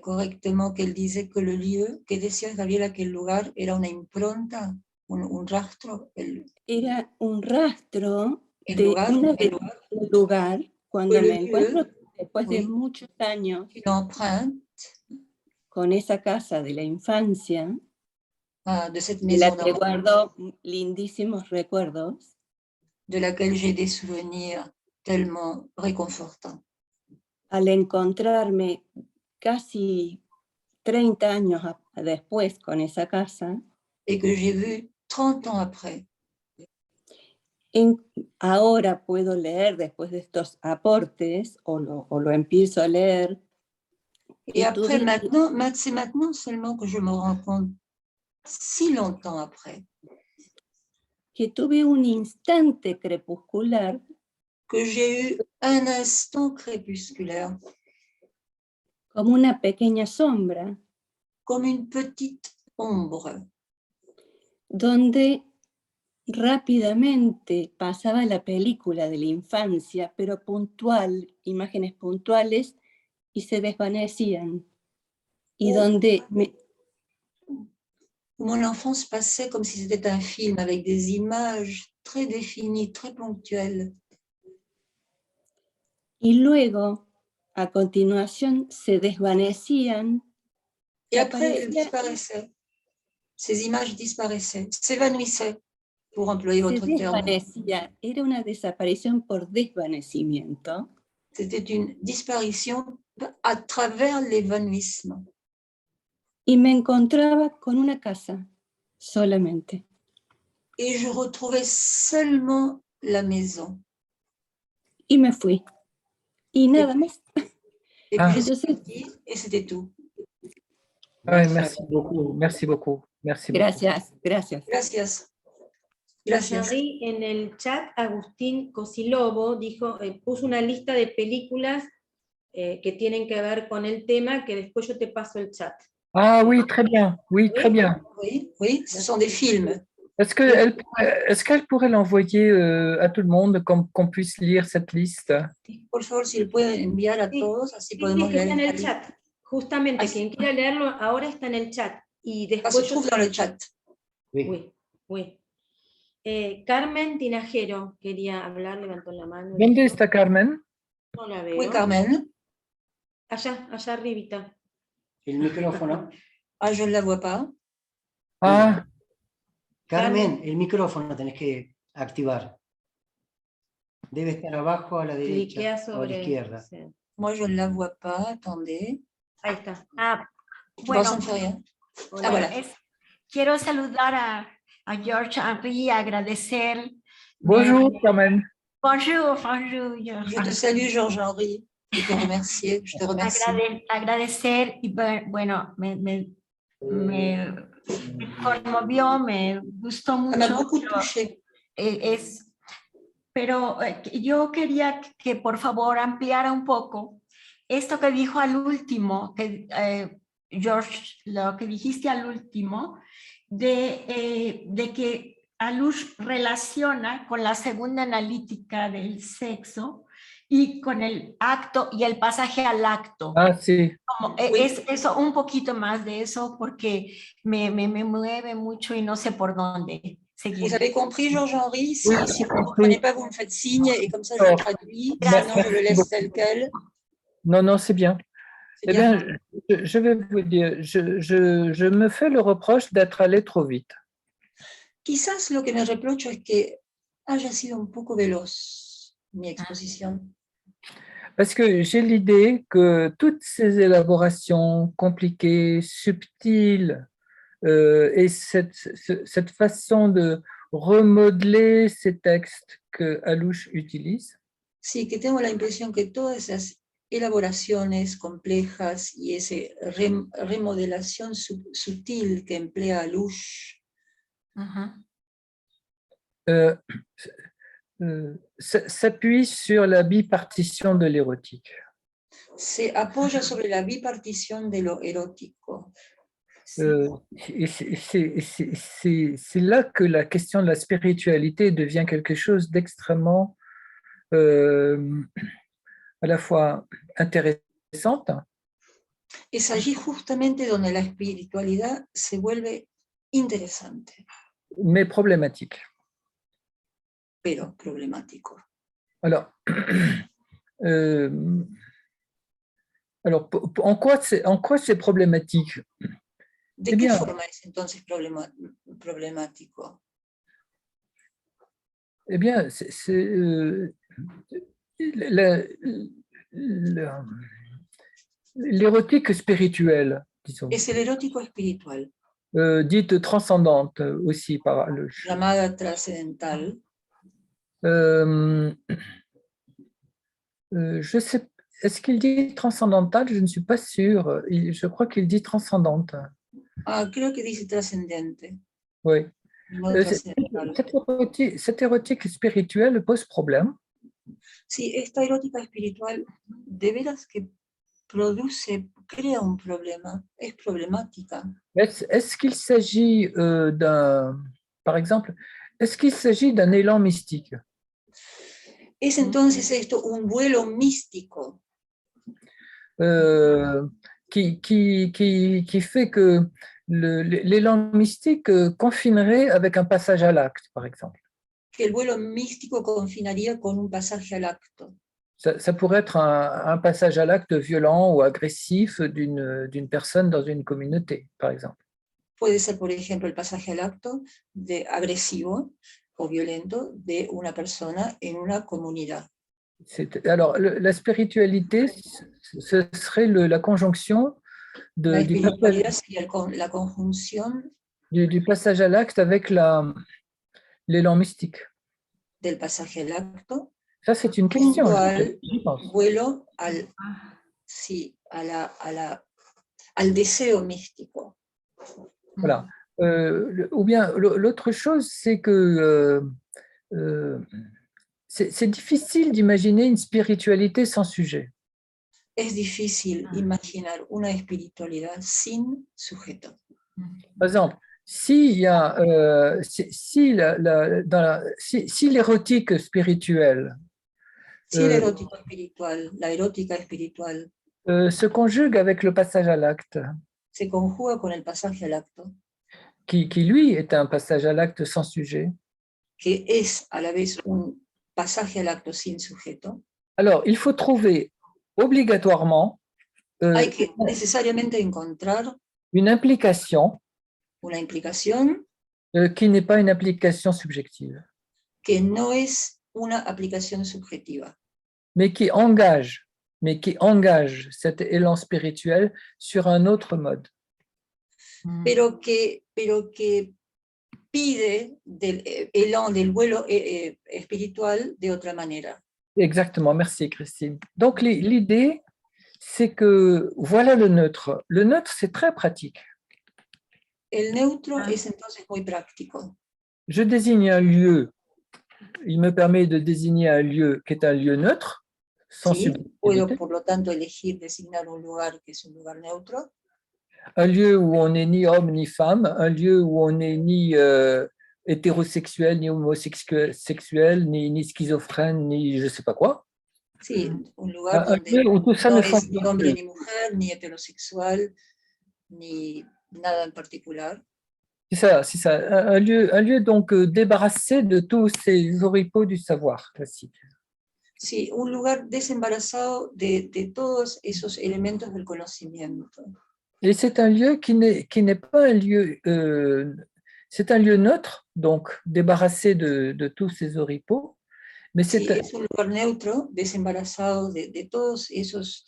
correctement, qu'elle disait que le lieu, que decía Gabriela que el lugar era una impronta, un rastro. Era un rastro El de lugar, un lugar cuando me encuentro después de oui, muchos años une empreinte con esa casa de la infancia, de cette de la maison que guardo lindísimos recuerdos, de laquelle j'ai des souvenirs tellement réconfortants. al encontrarme casi 30 años después con esa casa, Et que j'ai vu 30 ans après. Ahora puedo leer después de estos aportes, o lo empiezo a leer. Et après, c'est maintenant seulement que je me rends compte, si longtemps après, que tuve un instante crepuscular, que j'ai eu un instant crépusculaire, como una pequeña sombra, comme une petite ombre, donde rápidamente pasaba la película de la infancia, pero puntual, imágenes puntuales, y se desvanecían. Y donde où mon enfance passait comme si c'était un film avec des images très définies, très ponctuelles. y luego, a continuación, se desvanecían. Et après, elles disparaissaient. Ces images disparaissaient, s'évanouissaient, pour employer votre terme. Era una desaparición por desvanecimiento. C'était une disparition à travers l'évanouissement. Y me encontraba con una casa, solamente. Et je retrouvais seulement la maison. Y me fui. Y nada más. Et Ah. puis je suis partie, et c'était tout. Ouais, merci beaucoup, merci beaucoup, merci beaucoup. Gracias. Gracias. Gracias. Henry, en el chat, Agustín Cosilovo dijo, puso una lista de películas que tienen que ver con el tema, que después yo te paso el chat. Ah oui, très bien, oui, très bien. Oui, ce sont des films. Est-ce qu'elle pourrait l'envoyer à tout le monde, qu'on puisse lire cette liste? Por favor, si lo pueden enviar a todos, así podemos Sí, está en leer. el chat. Justamente, quien quiera leerlo ahora está en el chat. Y después Se trouve dans le chat. Oui. Carmen Tinajero quería hablar, levantó la mano. ¿Dónde está Carmen? No la veo. Oui, Carmen. Allá arribita. El micrófono. Ah, je ne la vois pas. Ah, Carmen, el micrófono tenés que activar. Debe estar abajo a la derecha o a la izquierda. Sí. Moi, je ne la vois pas. Attendez. Ahí está. Ah, Bon, bueno, ça ne fait rien. Hola. voilà. quiero saludar a Georges Henry, agradecer. bonjour Carmen. Bonjour, Georges. Je te salue, Georges Henry, et te remercier. Je te remercie. Agradecer y bueno, me conmovió, me gustó mucho. Ça m'a beaucoup touché. Pero yo quería que por favor ampliara un poco esto que dijo al último, que George, lo que dijiste al último, de que Alush relaciona con la segunda analítica del sexo y con el acto y el pasaje al acto. Ah, sí. Como, Oui. es eso, un poquito más de eso, porque me mueve mucho y no sé por dónde seguir. Vous avez compris, Georges-Henri? Si, Oui, si j'ai vous ne compris. comprenez pas, vous me faites signe et comme ça je Oh, traduis, merci sinon je le laisse beaucoup. tel quel. Non, non, c'est bien. C'est Eh bien. bien, je vais vous dire, je me fais le reproche d'être allé trop vite. Quizás lo que me reprocho es que haya sido un poco veloz mi exposición. Parce que j'ai l'idée que toutes ces élaborations compliquées, subtiles, et cette façon de remodeler ces textes que Alouche utilise, Sí, que tengo la impresión que todas esas elaboraciones complejas y esa remodelación sutil que emplea Alouche euh, s'appuie sur la bipartition de l'érotique. se apoya sobre la bipartición de lo erótico. Et c'est là que la question de la spiritualité devient quelque chose d'extrêmement à la fois intéressante. Es allí justamente donde la espiritualidad se vuelve interesante, Mais problématique. pero problemático. Alors, en quoi c'est problématique? ¿De Eh qué bien, forma es entonces problemático? eh bien, l'érotique spirituelle, disons, Es el erótico espiritual, dite transcendante aussi par le. llamada trascendental. Je sais, est-ce qu'il dit transcendantale? Je ne suis pas sûre. Je crois qu'il dit transcendante. Ah, creo que dice trascendente. Oui. No trascendental. Cette érotique spirituelle pose problème. Sí, esta erótica espiritual de veras que crea un problema, es problemática. Est-ce qu'il s'agit par exemple, est-ce qu'il s'agit d'un élan mystique? Es entonces esto un vuelo místico qui fait que l'élan mystique confinerait avec un passage à l'acte, par exemple. que el vuelo místico confinaría con un pasaje al acto. Ça pourrait être un passage à l'acte violent ou agressif d'une personne dans une communauté, par exemple. Puede ser, por ejemplo, el pasaje al acto agresivo o violento de una persona en una comunidad. Alors, la spiritualité, ce serait la conjonction La espiritualidad sería la conjunción du passage à l'acte avec l'élan mystique. del pasaje al acto. Ça, c'est une question. Vuelo al deseo místico. Voilà. Ou bien l'autre chose, c'est que c'est difficile d'imaginer une spiritualité sans sujet. Es difícil imaginar una espiritualidad sin sujeto. Par exemple, si l'érotique spirituelle Si el erótico espiritual, la erótica espiritual se conjugue avec le passage à l'acte, se conjuga con el pasaje al acto, qui lui est un passage à l'acte sans sujet, que es a la vez un pasaje al acto sin sujeto, alors il faut trouver obligatoirement hay que necesariamente encontrar une implication una implicación qui n'est pas une application subjective, que no es una aplicación subjetiva, mais qui engage cet élan spirituel sur un autre mode. pero que pide del vuelo espiritual de otra manera. Exactement, merci Christine. Donc l'idée, c'est que voilà le neutre. Le neutre, c'est très pratique. El neutro es entonces muy práctico. Je désigne un lieu. Il me permet de désigner un lieu qui est un lieu neutre, sans Sí, subjectivité. puedo por lo tanto designar un lugar que es un lugar neutro. Un lieu où on n'est ni homme ni femme, un lieu où on n'est ni hétérosexuel, ni homosexuel, ni schizophrène, ni je ne sais pas quoi. Sí, un lugar Un donde lieu où tout ça no ne es ni fonctionne hombre plus. ni mujer, ni heterosexual, ni nada en particular. C'est ça. Un lieu donc débarrassé de tous ces oripeaux du savoir classique. Sí, un lugar desembarazado de todos esos elementos del conocimiento. Et c'est un lieu qui n'est pas un lieu, c'est un lieu neutre, donc débarrassé de tous ces oripeaux, mais Sí, c'est es un lugar neutro, desembarazado de todos esos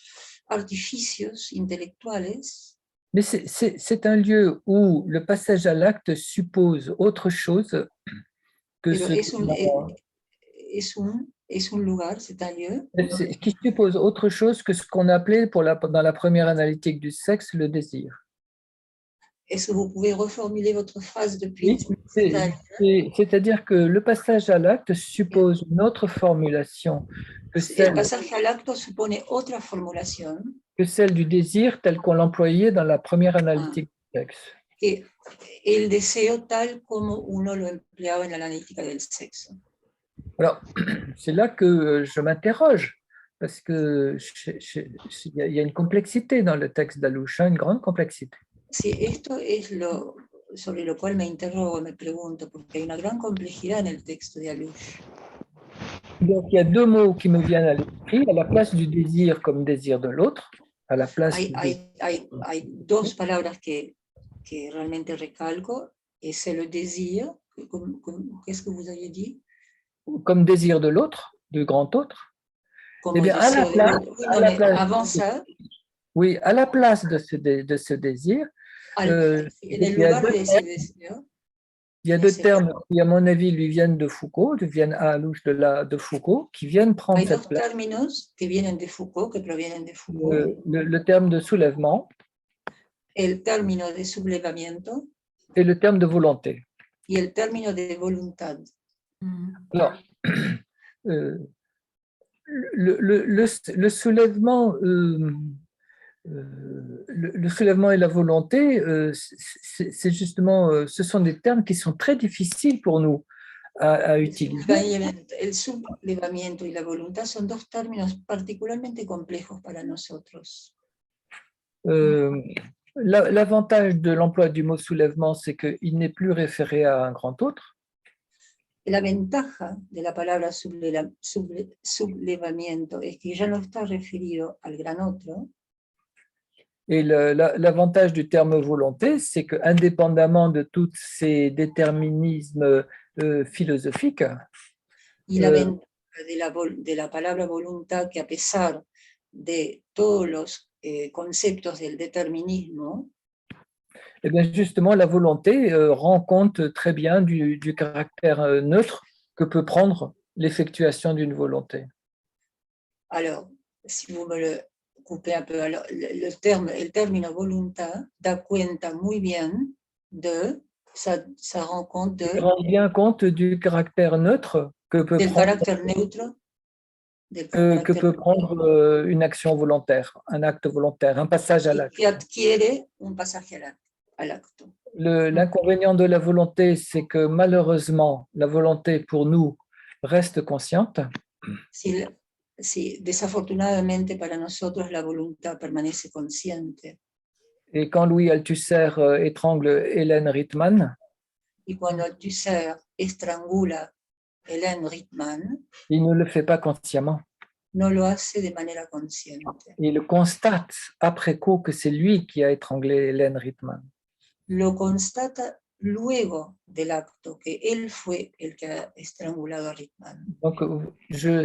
artificios intelectuales. mais c'est un lieu où le passage à l'acte suppose autre chose que Pero ce es un lugar, c'est un lieu qui suppose autre chose que ce qu'on appelait dans la première analytique du sexe le désir. Est-ce que vous pouvez reformuler votre phrase depuis Oui, c'est-à-dire que le passage à l'acte suppose une autre formulation que El pasaje al acto supone otra formulación celle du désir tel qu'on l'employait dans la première analytique du sexe. que el deseo tal como uno lo empleaba en la analítica del sexo. Alors, c'est là que je m'interroge, parce que il y a une complexité dans le texte d'Alusha, une grande complexité. Sí, esto es lo sobre lo cual me interrogo, me pregunto, porque hay una gran complejidad en el texto de Alush. Donc, il y a deux mots qui me viennent à l'esprit, à la place du désir comme désir de l'autre, à la place Hay dos palabras que realmente recalco, es el désir, qu'est-ce que vous avez dit? comme désir de l'autre, du grand autre. Como Eh bien, deseo de l'autre. Oui, non, mais avant ça, oui, à la place de ce désir, en el lugar de ese deseo, il y a deux termes qui, à mon avis, lui viennent de Foucault, viennent à Alouche de Foucault, qui viennent prendre hay cette dos place. términos que vienen de Foucault, que provienen de Foucault. Le terme de soulèvement El término de sublevamiento et le terme de volonté. y el término de voluntad. Alors, le soulèvement, le soulèvement et la volonté, c'est justement, ce sont des termes qui sont très difficiles pour nous à utiliser. El sublevamiento y la voluntad son dos términos particularmente complejos para nosotros. L'avantage de l'emploi du mot soulèvement, c'est qu'il n'est plus référé à un grand autre. La ventaja de la palabra sublevamiento es que ya no está referido al gran otro. Et l'avantage du terme volonté, c'est qu'indépendamment de tous ces déterminismes philosophiques, y la ventaja de la palabra voluntad, que a pesar de todos los conceptos del determinismo, eh bien justement, la volonté rend compte très bien du caractère neutre que peut prendre l'effectuation d'une volonté. Alors, si vous me le coupez un peu, alors, el término voluntad da cuenta muy bien de, ça rend compte de... Il rend bien compte du caractère neutre que peut prendre une action volontaire, un acte volontaire, un passage à l'acte. Qui adquiere un pasaje al acto. L'inconvénient de la volonté, c'est que malheureusement, la volonté pour nous reste consciente. Sí, desafortunadamente para nosotros la voluntad permanece consciente. Et quand Louis Althusser étrangle Hélène Rittmann, y cuando Althusser estrangula Hélène Rittmann, il ne le fait pas consciemment. No lo hace de manera consciente. Il constate après coup que c'est lui qui a étranglé Hélène Rittmann. Lo constata luego del acto, que él fue el que ha estrangulado a Rittmann. Donc,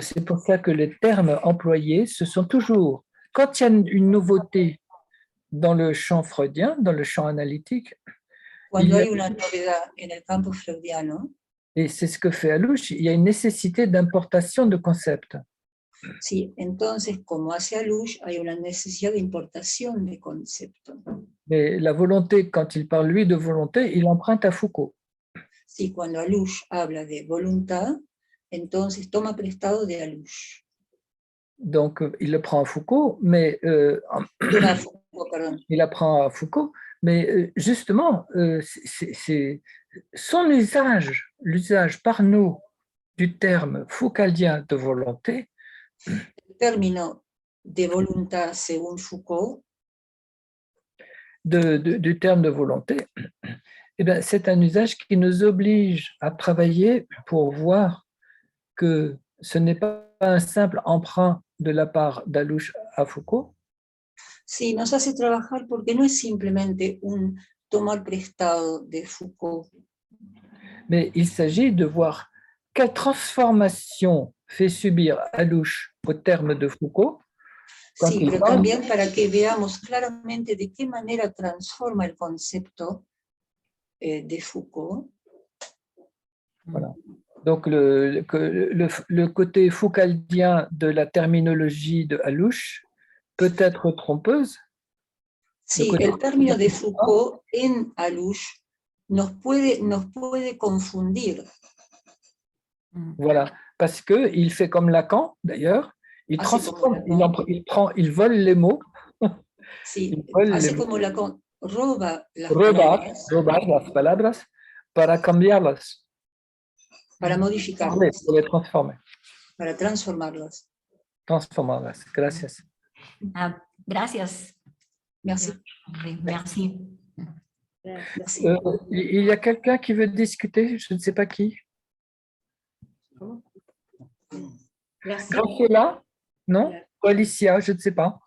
c'est pour ça que les termes employés, ce sont toujours, quand il y a une nouveauté dans le champ freudien, dans le champ analytique, Cuando hay una novedad en el campo freudiano, et c'est ce que fait Alouche, il y a une nécessité d'importation de concepts. Sí, entonces, como hace Alouche, hay una necesidad de importación de conceptos. Mais la volonté, quand il parle, lui, de volonté, il emprunte à Foucault. Sí, cuando Alouche habla de voluntad, entonces toma prestado de Alouche. Donc, il le prend à Foucault, mais il apprend à Foucault, Mais justement, c'est son usage, l'usage par nous du terme foucaldien de volonté, El término de voluntad, según Foucault, du terme de volonté, eh bien, c'est un usage qui nous oblige à travailler pour voir que ce n'est pas un simple emprunt de la part d'Alouche à Foucault, sí, nos hace trabajar porque no es simplemente un tomar prestado de Foucault, mais il s'agit de voir quelle transformation fait subir Alouche au terme de Foucault quand sí, il pero parle, también para que veamos claramente de qué manera transforma el concepto de Foucault. voilà. Donc le côté foucaldien de la terminologie de Alouche peut être trompeuse. Sí, côté- el término de Foucault en Alouche nos puede confundir. Voilà, parce qu'il fait comme Lacan, d'ailleurs, il Ah, c'est transforme, comme Lacan. il vole les mots, Sí, il vole les hace mots, como Lacan, roba las robar las palabras para cambiarlas, para modificarlas, pour les transformer. para transformarlas. Transformarlas. Gracias. Ah, gracias. Merci. Merci. Merci. Il y a quelqu'un qui veut discuter, je ne sais pas qui. Graciela? Non? Ou Alicia, je ne sais pas.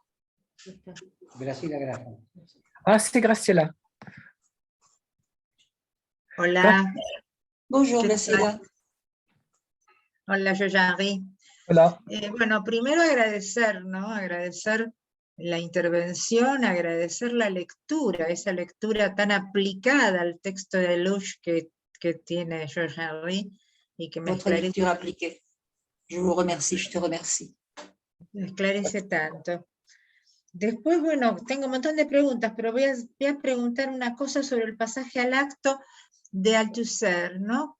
Graciela Grafa. Ah, c'est Graciela. Hola, Bonjour, ¿Qué Graciela. hola, Yoyanri. Voilà. Bueno, primero agradecer, ¿no? Agradecer la intervención, agradecer la lectura, esa lectura tan aplicada al texto de Alouche que tiene George Henry y que me Votre lecture appliquée. Je vous remercie, je te remercie. esclarece tanto. Después, bueno, tengo un montón de preguntas, pero voy a preguntar una cosa sobre el pasaje al acto de Althusser, ¿no?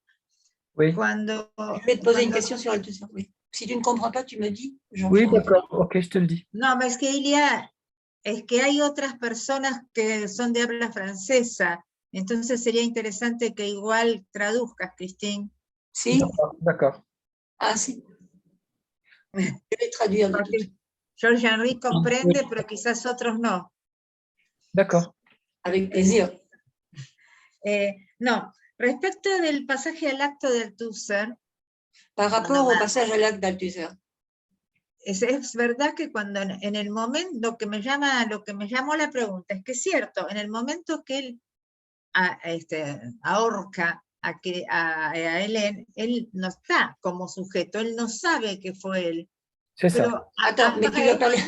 Oui. Cuando, Je vais te poser une question sur Althusser. Oui. Si tu ne comprends pas, tu me dis. Oui, d'accord. Ok, je te le dis. No, es que hay otras personas que son de habla francesa, entonces sería interesante que igual traduzcas, Christine. Sí. D'accord. Ah, sí. Je vais traduire. George Henry comprende, pero quizás otros no. D'accord. Avec plaisir. No, respecto del pasaje al acto de Althusser. Par rapport au passage à l'acte d'Althusser. Es verdad que cuando en el momento, lo que me llamó la pregunta es que es cierto, en el momento que él ahorca a Hélène, él no está como sujeto, él no sabe que fue él. C'est ça. Attends, mais tu vas parler.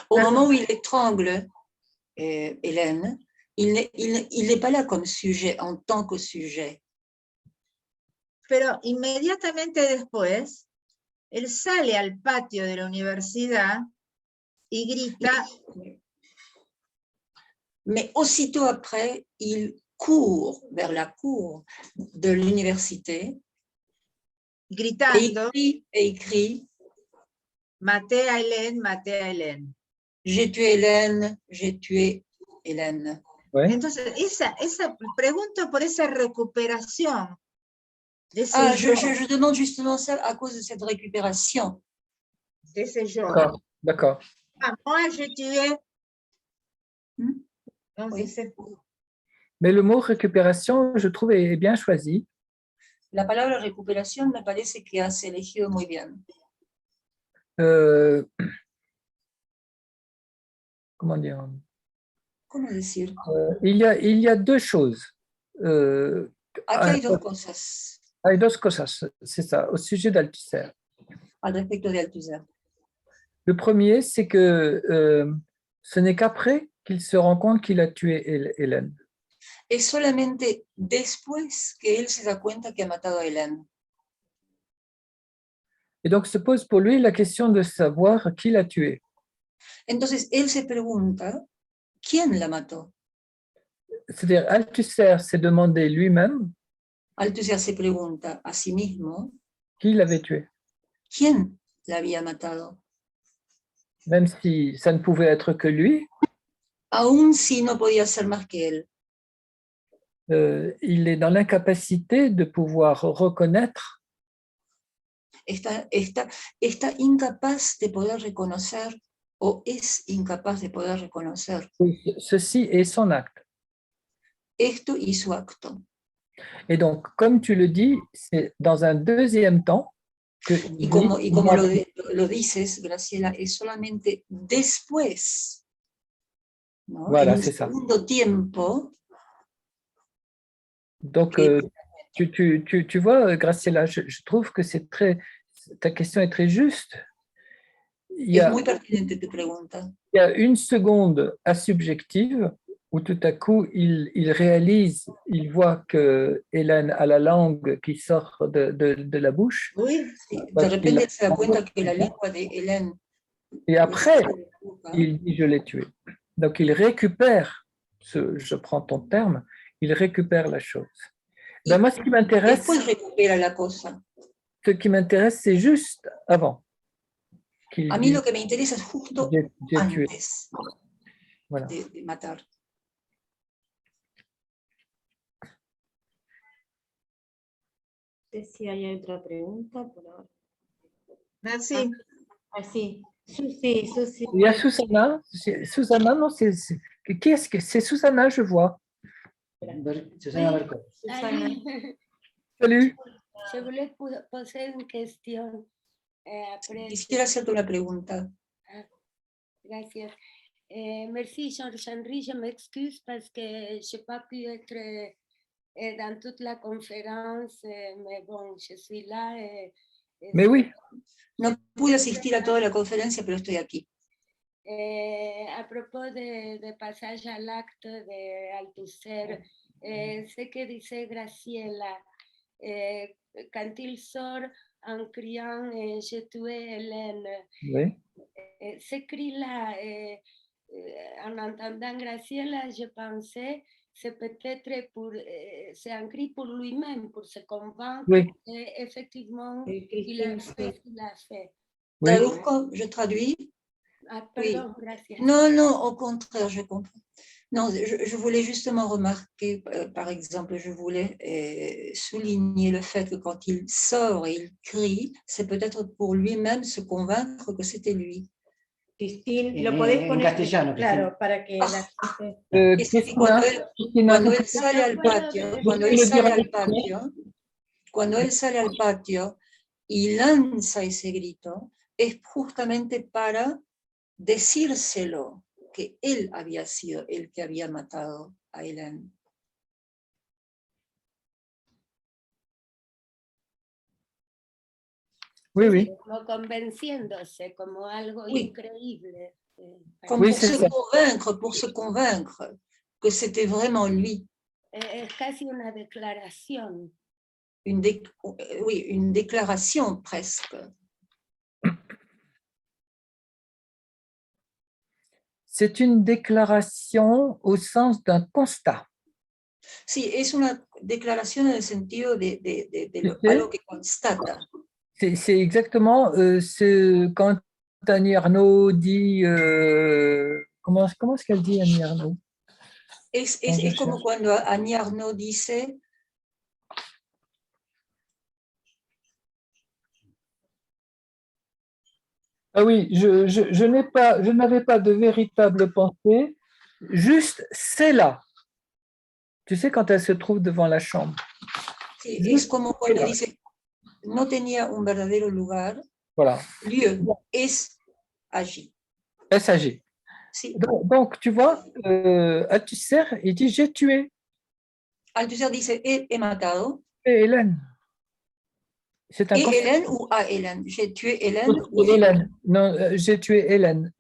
Au moment où il étrangle Hélène, il n'est pas là comme sujet, en tant que sujet. Pero inmediatamente después, él sale al patio de la universidad y grita. Mais aussitôt après, il court vers la cour de l'université. Gritando. Et écrit. Maté a Hélène, maté a Hélène. J'ai tué Hélène, j'ai tué Hélène. Ouais. Entonces, pregunto por esa recuperación. Ah, je demande justement ça à cause de cette récupération. De ese yo. D'accord. Ah, moi, j'ai tué. Oui. Mais le mot récupération, je trouve, est bien choisi. La palabra recuperación me parece que has elegido muy bien. Comment dire? ¿Cómo decir? Il y a deux choses. Aquí hay dos cosas. Hay dos cosas, c'est ça, au sujet d'Althusser. Al respecto de Althusser. Le premier, c'est que ce n'est qu'après qu'il se rend compte qu'il a tué Hélène. Es solamente después que él se da cuenta que ha matado a Hélène. Et donc se pose pour lui la question de savoir qui l'a tué. Entonces él se pregunta, ¿quién la mató? C'est-à-dire, Althusser s'est demandé lui-même. Althusser se pregunta a sí mismo. Qui l'avait tué? ¿Quién la había matado? Même si ça ne pouvait être que lui. aun si no podía ser más que él. Il est dans l'incapacité de pouvoir reconnaître Está incapaz de poder reconocer o es incapaz de poder reconocer que ceci est son acte. esto y su acto. Et donc, comme tu le dis, c'est dans un deuxième temps que Y como lo dices, Graciela, es solamente después, ¿no? Voilà, En un c'est ça. segundo tiempo. Donc, tu vois, Graciela, je trouve que ta question est très juste. Il y Es a, muy pertinente tu pregunta. il y a une seconde asubjective où tout à coup, il réalise, il voit que Hélène a la langue qui sort de la bouche. Sí, de repente se da cuenta que la lengua de Hélène. Et après, il dit « je l'ai tué ». Donc, il récupère, je prends ton terme, il récupère la chose. Ben, moi, ce qui m'intéresse, c'est juste avant. A mí lo que me interesa es justo antes voilà. de matar. No sé si hay otra pregunta por ahora. Nancy. Sí. Susi. Il y a Susanna. Susanna, non, qui est-ce que c'est? Susanna, je vois. Susanna Marco. Salut. Je voulais poser une question. Quisiera hacerte una pregunta. Gracias. Merci, Jean-Henri. Je m'excuse parce que je n'ai pas pu être dans toute la conférence, mais bon, je suis là. Mais oui. No pude asistir a toda la conferencia, pero estoy aquí. À propos de passage à l'acte de Althusser, ce que disait Graciela, quand il sort en criant « J'ai tué Hélène oui. », ce cri-là, en entendant Graciela, je pensais c'est peut-être c'est un cri pour lui-même, pour se convaincre qu'effectivement il a fait ce qu'il a fait. Oui. Traduzco, je traduis. Ah, pardon, gracias. Non, au contraire, je comprends. Non, je voulais justement remarquer, par exemple, je voulais souligner le fait que quand il sort et il crie, c'est peut-être pour lui-même se convaincre que c'était lui. Cristín, lo podés poner en castellano, claro, para que la gente... Cuando él sale al patio, cuando él sale al patio y lanza ese grito, es justamente para decírselo que él había sido el que había matado a Hélène. Oui. Como convenciéndose, como algo increíble. Comme pour se convaincre que c'était vraiment lui. Es casi una declaración. Une déclaration presque. C'est une déclaration au sens d'un constat. Sí, es una declaración en el sentido de algo que constata. C'est exactement quand Annie Ernaux dit... comment est-ce qu'elle dit, Annie Ernaux? Es como cuando Annie Ernaux dice... Ah oui, je n'avais pas de véritable pensée, juste c'est là. Tu sais, quand elle se trouve devant la chambre. Sí, es como cuando dice, no tenía un verdadero lugar, voilà. Lieu, es allí. Es allí. Sí. Donc, tu vois, Althusser, il dit, j'ai tué. Althusser dice, he matado. Et Hélène. C'est un Hélène ou à Hélène? J'ai tué Hélène ou Hélène. Non, j'ai tué Hélène.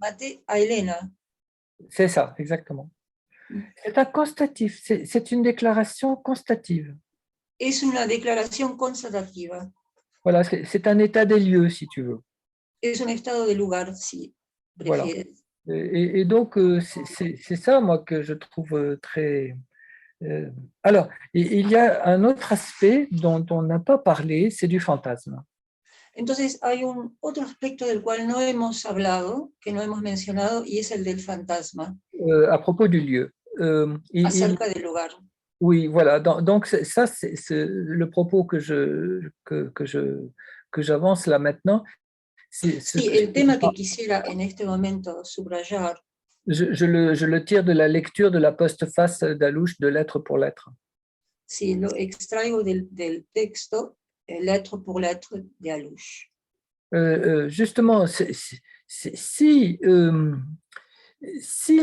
Maté à Hélène. C'est ça, exactement. C'est un constatif, c'est une déclaration constative. Es una declaración constatativa. Voilà, c'est un état des lieux, si tu veux. Es un estado de lugar, si prefieres. Voilà. Et donc, c'est ça, moi, que je trouve très... Alors, il y a un autre aspect dont on n'a pas parlé, c'est du fantasme. Entonces hay otro aspecto del cual no hemos hablado, que no hemos mencionado, y es el del fantasma, À propos du lieu. acerca del lugar. Oui, voilà. Donc ça, c'est le propos que j'avance là maintenant. Sí, el tema que quisiera en este momento subrayar je le tire de la lecture de la postface d'Alouche de lettre pour lettre. sí, lo extraigo del texto lettre pour lettre de Alouche. Justement, s'il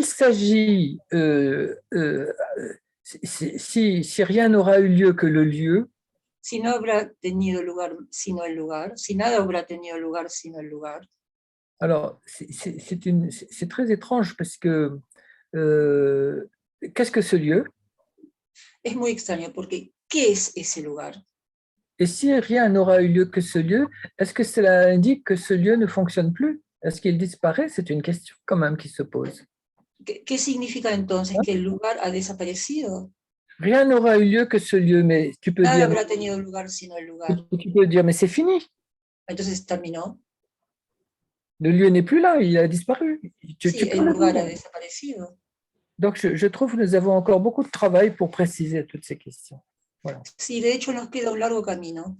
s'agit, si rien n'aura eu lieu que le lieu, Si no habrá tenido lugar sino el lugar, si nada habrá tenido lugar sino el lugar. alors c'est très étrange parce que qu'est-ce que ce lieu? Es muy extraño porque ¿qué es ese lugar? Et si rien n'aura eu lieu que ce lieu, est-ce que cela indique que ce lieu ne fonctionne plus? Est-ce qu'il disparaît? C'est une question quand même qui se pose. ¿Qué significa entonces? ¿Que el lugar ha desaparecido? Rien n'aura eu lieu que ce lieu, mais tu peux Nada dire, habrá tenido lugar sino el lugar. mais c'est fini. Entonces terminó. Le lieu n'est plus là, il a disparu. Sí, el lugar ha desaparecido. Donc, je trouve que nous avons encore beaucoup de travail pour préciser toutes ces questions. Voilà. Sí, de hecho nos queda un largo camino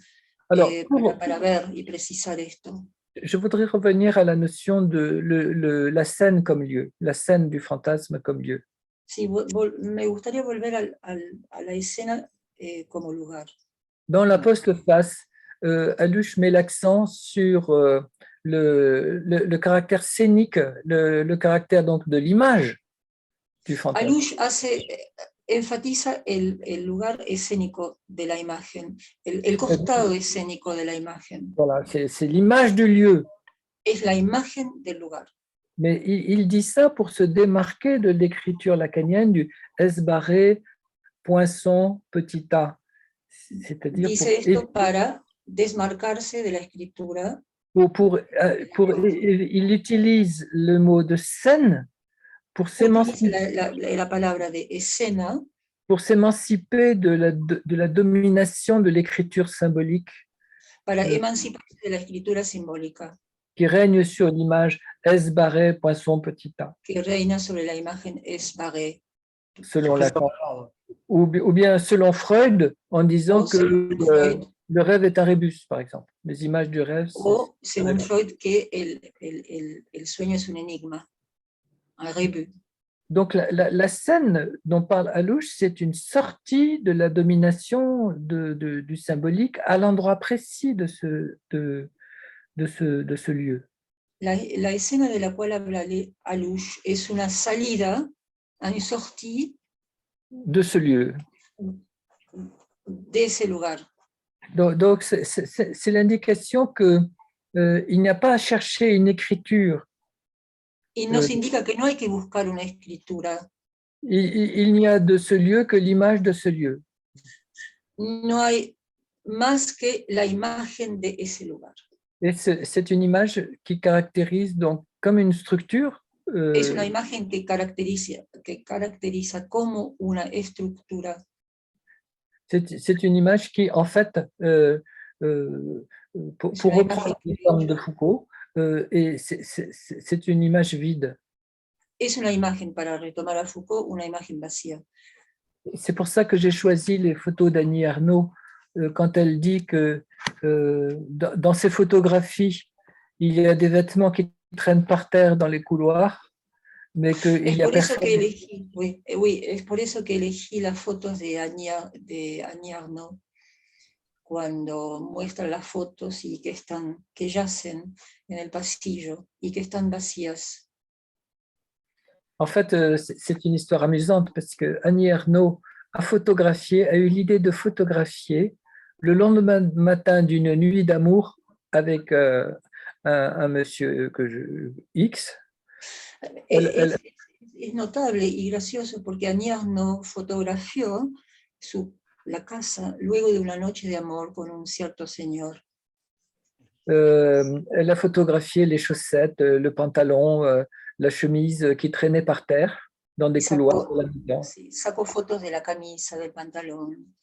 Alors, para ver y precisar esto. Je voudrais revenir à la notion de la scène comme lieu, la scène du fantasme comme lieu. Sí, me gustaría volver a la escena como lugar. Dans la postface, Alouche met l'accent sur le caractère scénique, le caractère donc de l'image du fantasme. Alouche enfatiza el lugar escénico de la imagen, el costado escénico de la imagen. Voilà, c'est l'image du lieu. Es la imagen del lugar. Mais il dit ça pour se démarquer de l'écriture lacanienne du S barré, poinçon, petit a. C'est-à-dire Dice esto para desmarcarse de la escritura. Il utilise le mot de scène pour s'émanciper de la domination de l'écriture symbolique qui règne sur l'image S barré, poinçon, petit a. Selon Lacan. Ou bien selon Freud, en disant que le rêve est un rébus, par exemple. Les images du rêve. O según Freud, que el sueño es un enigma, un rébus. Donc la scène dont parle Alouche, c'est une sortie de la domination du symbolique à l'endroit précis de ce lieu. La escena de la cual habla Alouche es una salida, une sortie de ce lieu. De ese lugar. Donc c'est l'indication qu'il n'y a pas à chercher une écriture. Y nos indica que no hay que buscar una escritura. Il n'y a de ce lieu que l'image de ce lieu. No hay más que la imagen de ese lugar. Et c'est une image qui caractérise donc comme une structure. Es una imagen que caracteriza como una estructura. C'est une image qui, en fait, pour reprendre les termes de Foucault, c'est une image vide. Es una imagen, para retomar a Foucault, una imagen vacía. C'est pour ça que j'ai choisi les photos d'Annie Ernaux quand elle dit que dans ses photographies, il y a des vêtements qui traînent par terre dans les couloirs, mais qu'il y a personne. Oui, es por eso que elegí las fotos de Annie Ernaux cuando muestra las fotos y que yacen en el pasillo y que están vacías. En fait, c'est une histoire amusante parce que Annie Ernaux a eu l'idée de photographier le lendemain matin d'une nuit d'amour avec un monsieur X. Es notable y gracioso porque Annie Ernaux fotografió la casa luego de una noche de amor con un cierto señor. Elle a photographié les chaussettes, le pantalon, la chemise qui traînait par terre dans des couloirs de la maison. Sacó fotos de la camisa, del pantalón,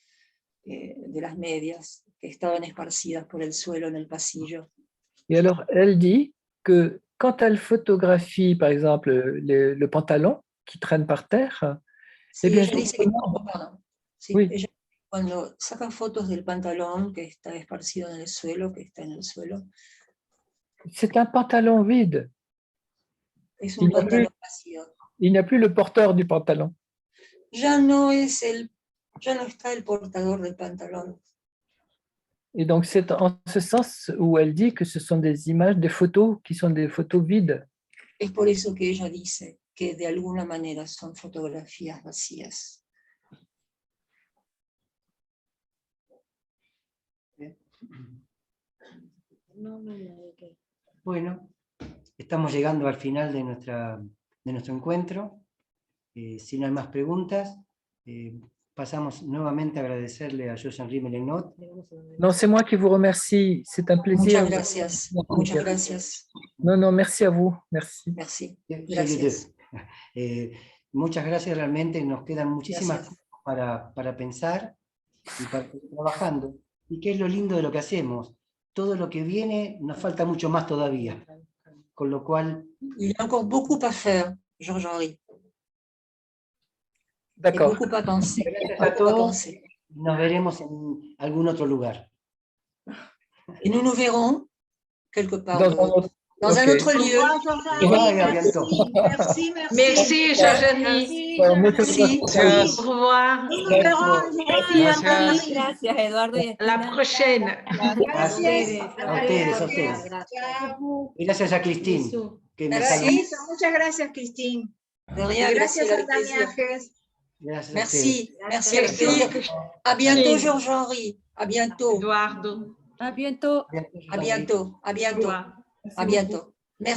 de las medias que estaban esparcidas por el suelo en el pasillo. Et alors, elle dit que quand elle photographie, par exemple, le pantalon qui traîne par terre, Sí, eh bien, ella dice que justement, perdón. Sí, oui, ella cuando saca fotos del pantalón que está esparcido en el suelo, que está en el suelo, c'est un pantalon vide. es Il un n'y a plus, pantalón vacío. il n'y a plus le porteur du pantalon. Ya no está el portador del pantalón. Et donc, c'est en ce sens où elle dit que ce sont des images, des photos qui sont des photos vides. Es por eso que ella dice que de alguna manera son fotografías vacías. Bueno, estamos llegando al final de nuestro encuentro. Si no hay más preguntas, pasamos nuevamente a agradecerle a Georges-Henri Mélenot. Non, c'est moi qui vous remercie. C'est un plaisir. Muchas gracias. Muchas gracias. Non, merci à vous. Merci. Merci. Soy Gracias. muchas gracias, realmente nos quedan muchísimas Gracias. cosas para pensar y para seguir trabajando. Y qué es lo lindo de lo que hacemos. Todo lo que viene nos falta mucho más todavía. Con lo cual... Il y a encore beaucoup à faire, Georges-Henri. Et D'accord. beaucoup à penser. Gracias Beaucoup a à todos. penser. Nos veremos en algún otro lugar. Et nous nous verrons quelque part Dans un ok. autre lieu. Bye, à bientôt. Merci, Merci, Georges-Henri. Muchas Merci. gracias. Au revoir. Nous nous verrons. Gracias. Gracias, Eduardo. Y La Estina. prochaine. Gracias. A ustedes. Y gracias a Cristín, que me está Merci. Muchas gracias, Cristín. De rien, Y gracias merci, avec a plaisir. Andamiajes. Gracias a Merci. Merci, avec Merci. plaisir. À bientôt, Georges-Henri. À bientôt. Eduardo. A bientôt. À bientôt. À bientôt. Au revoir. À bientôt.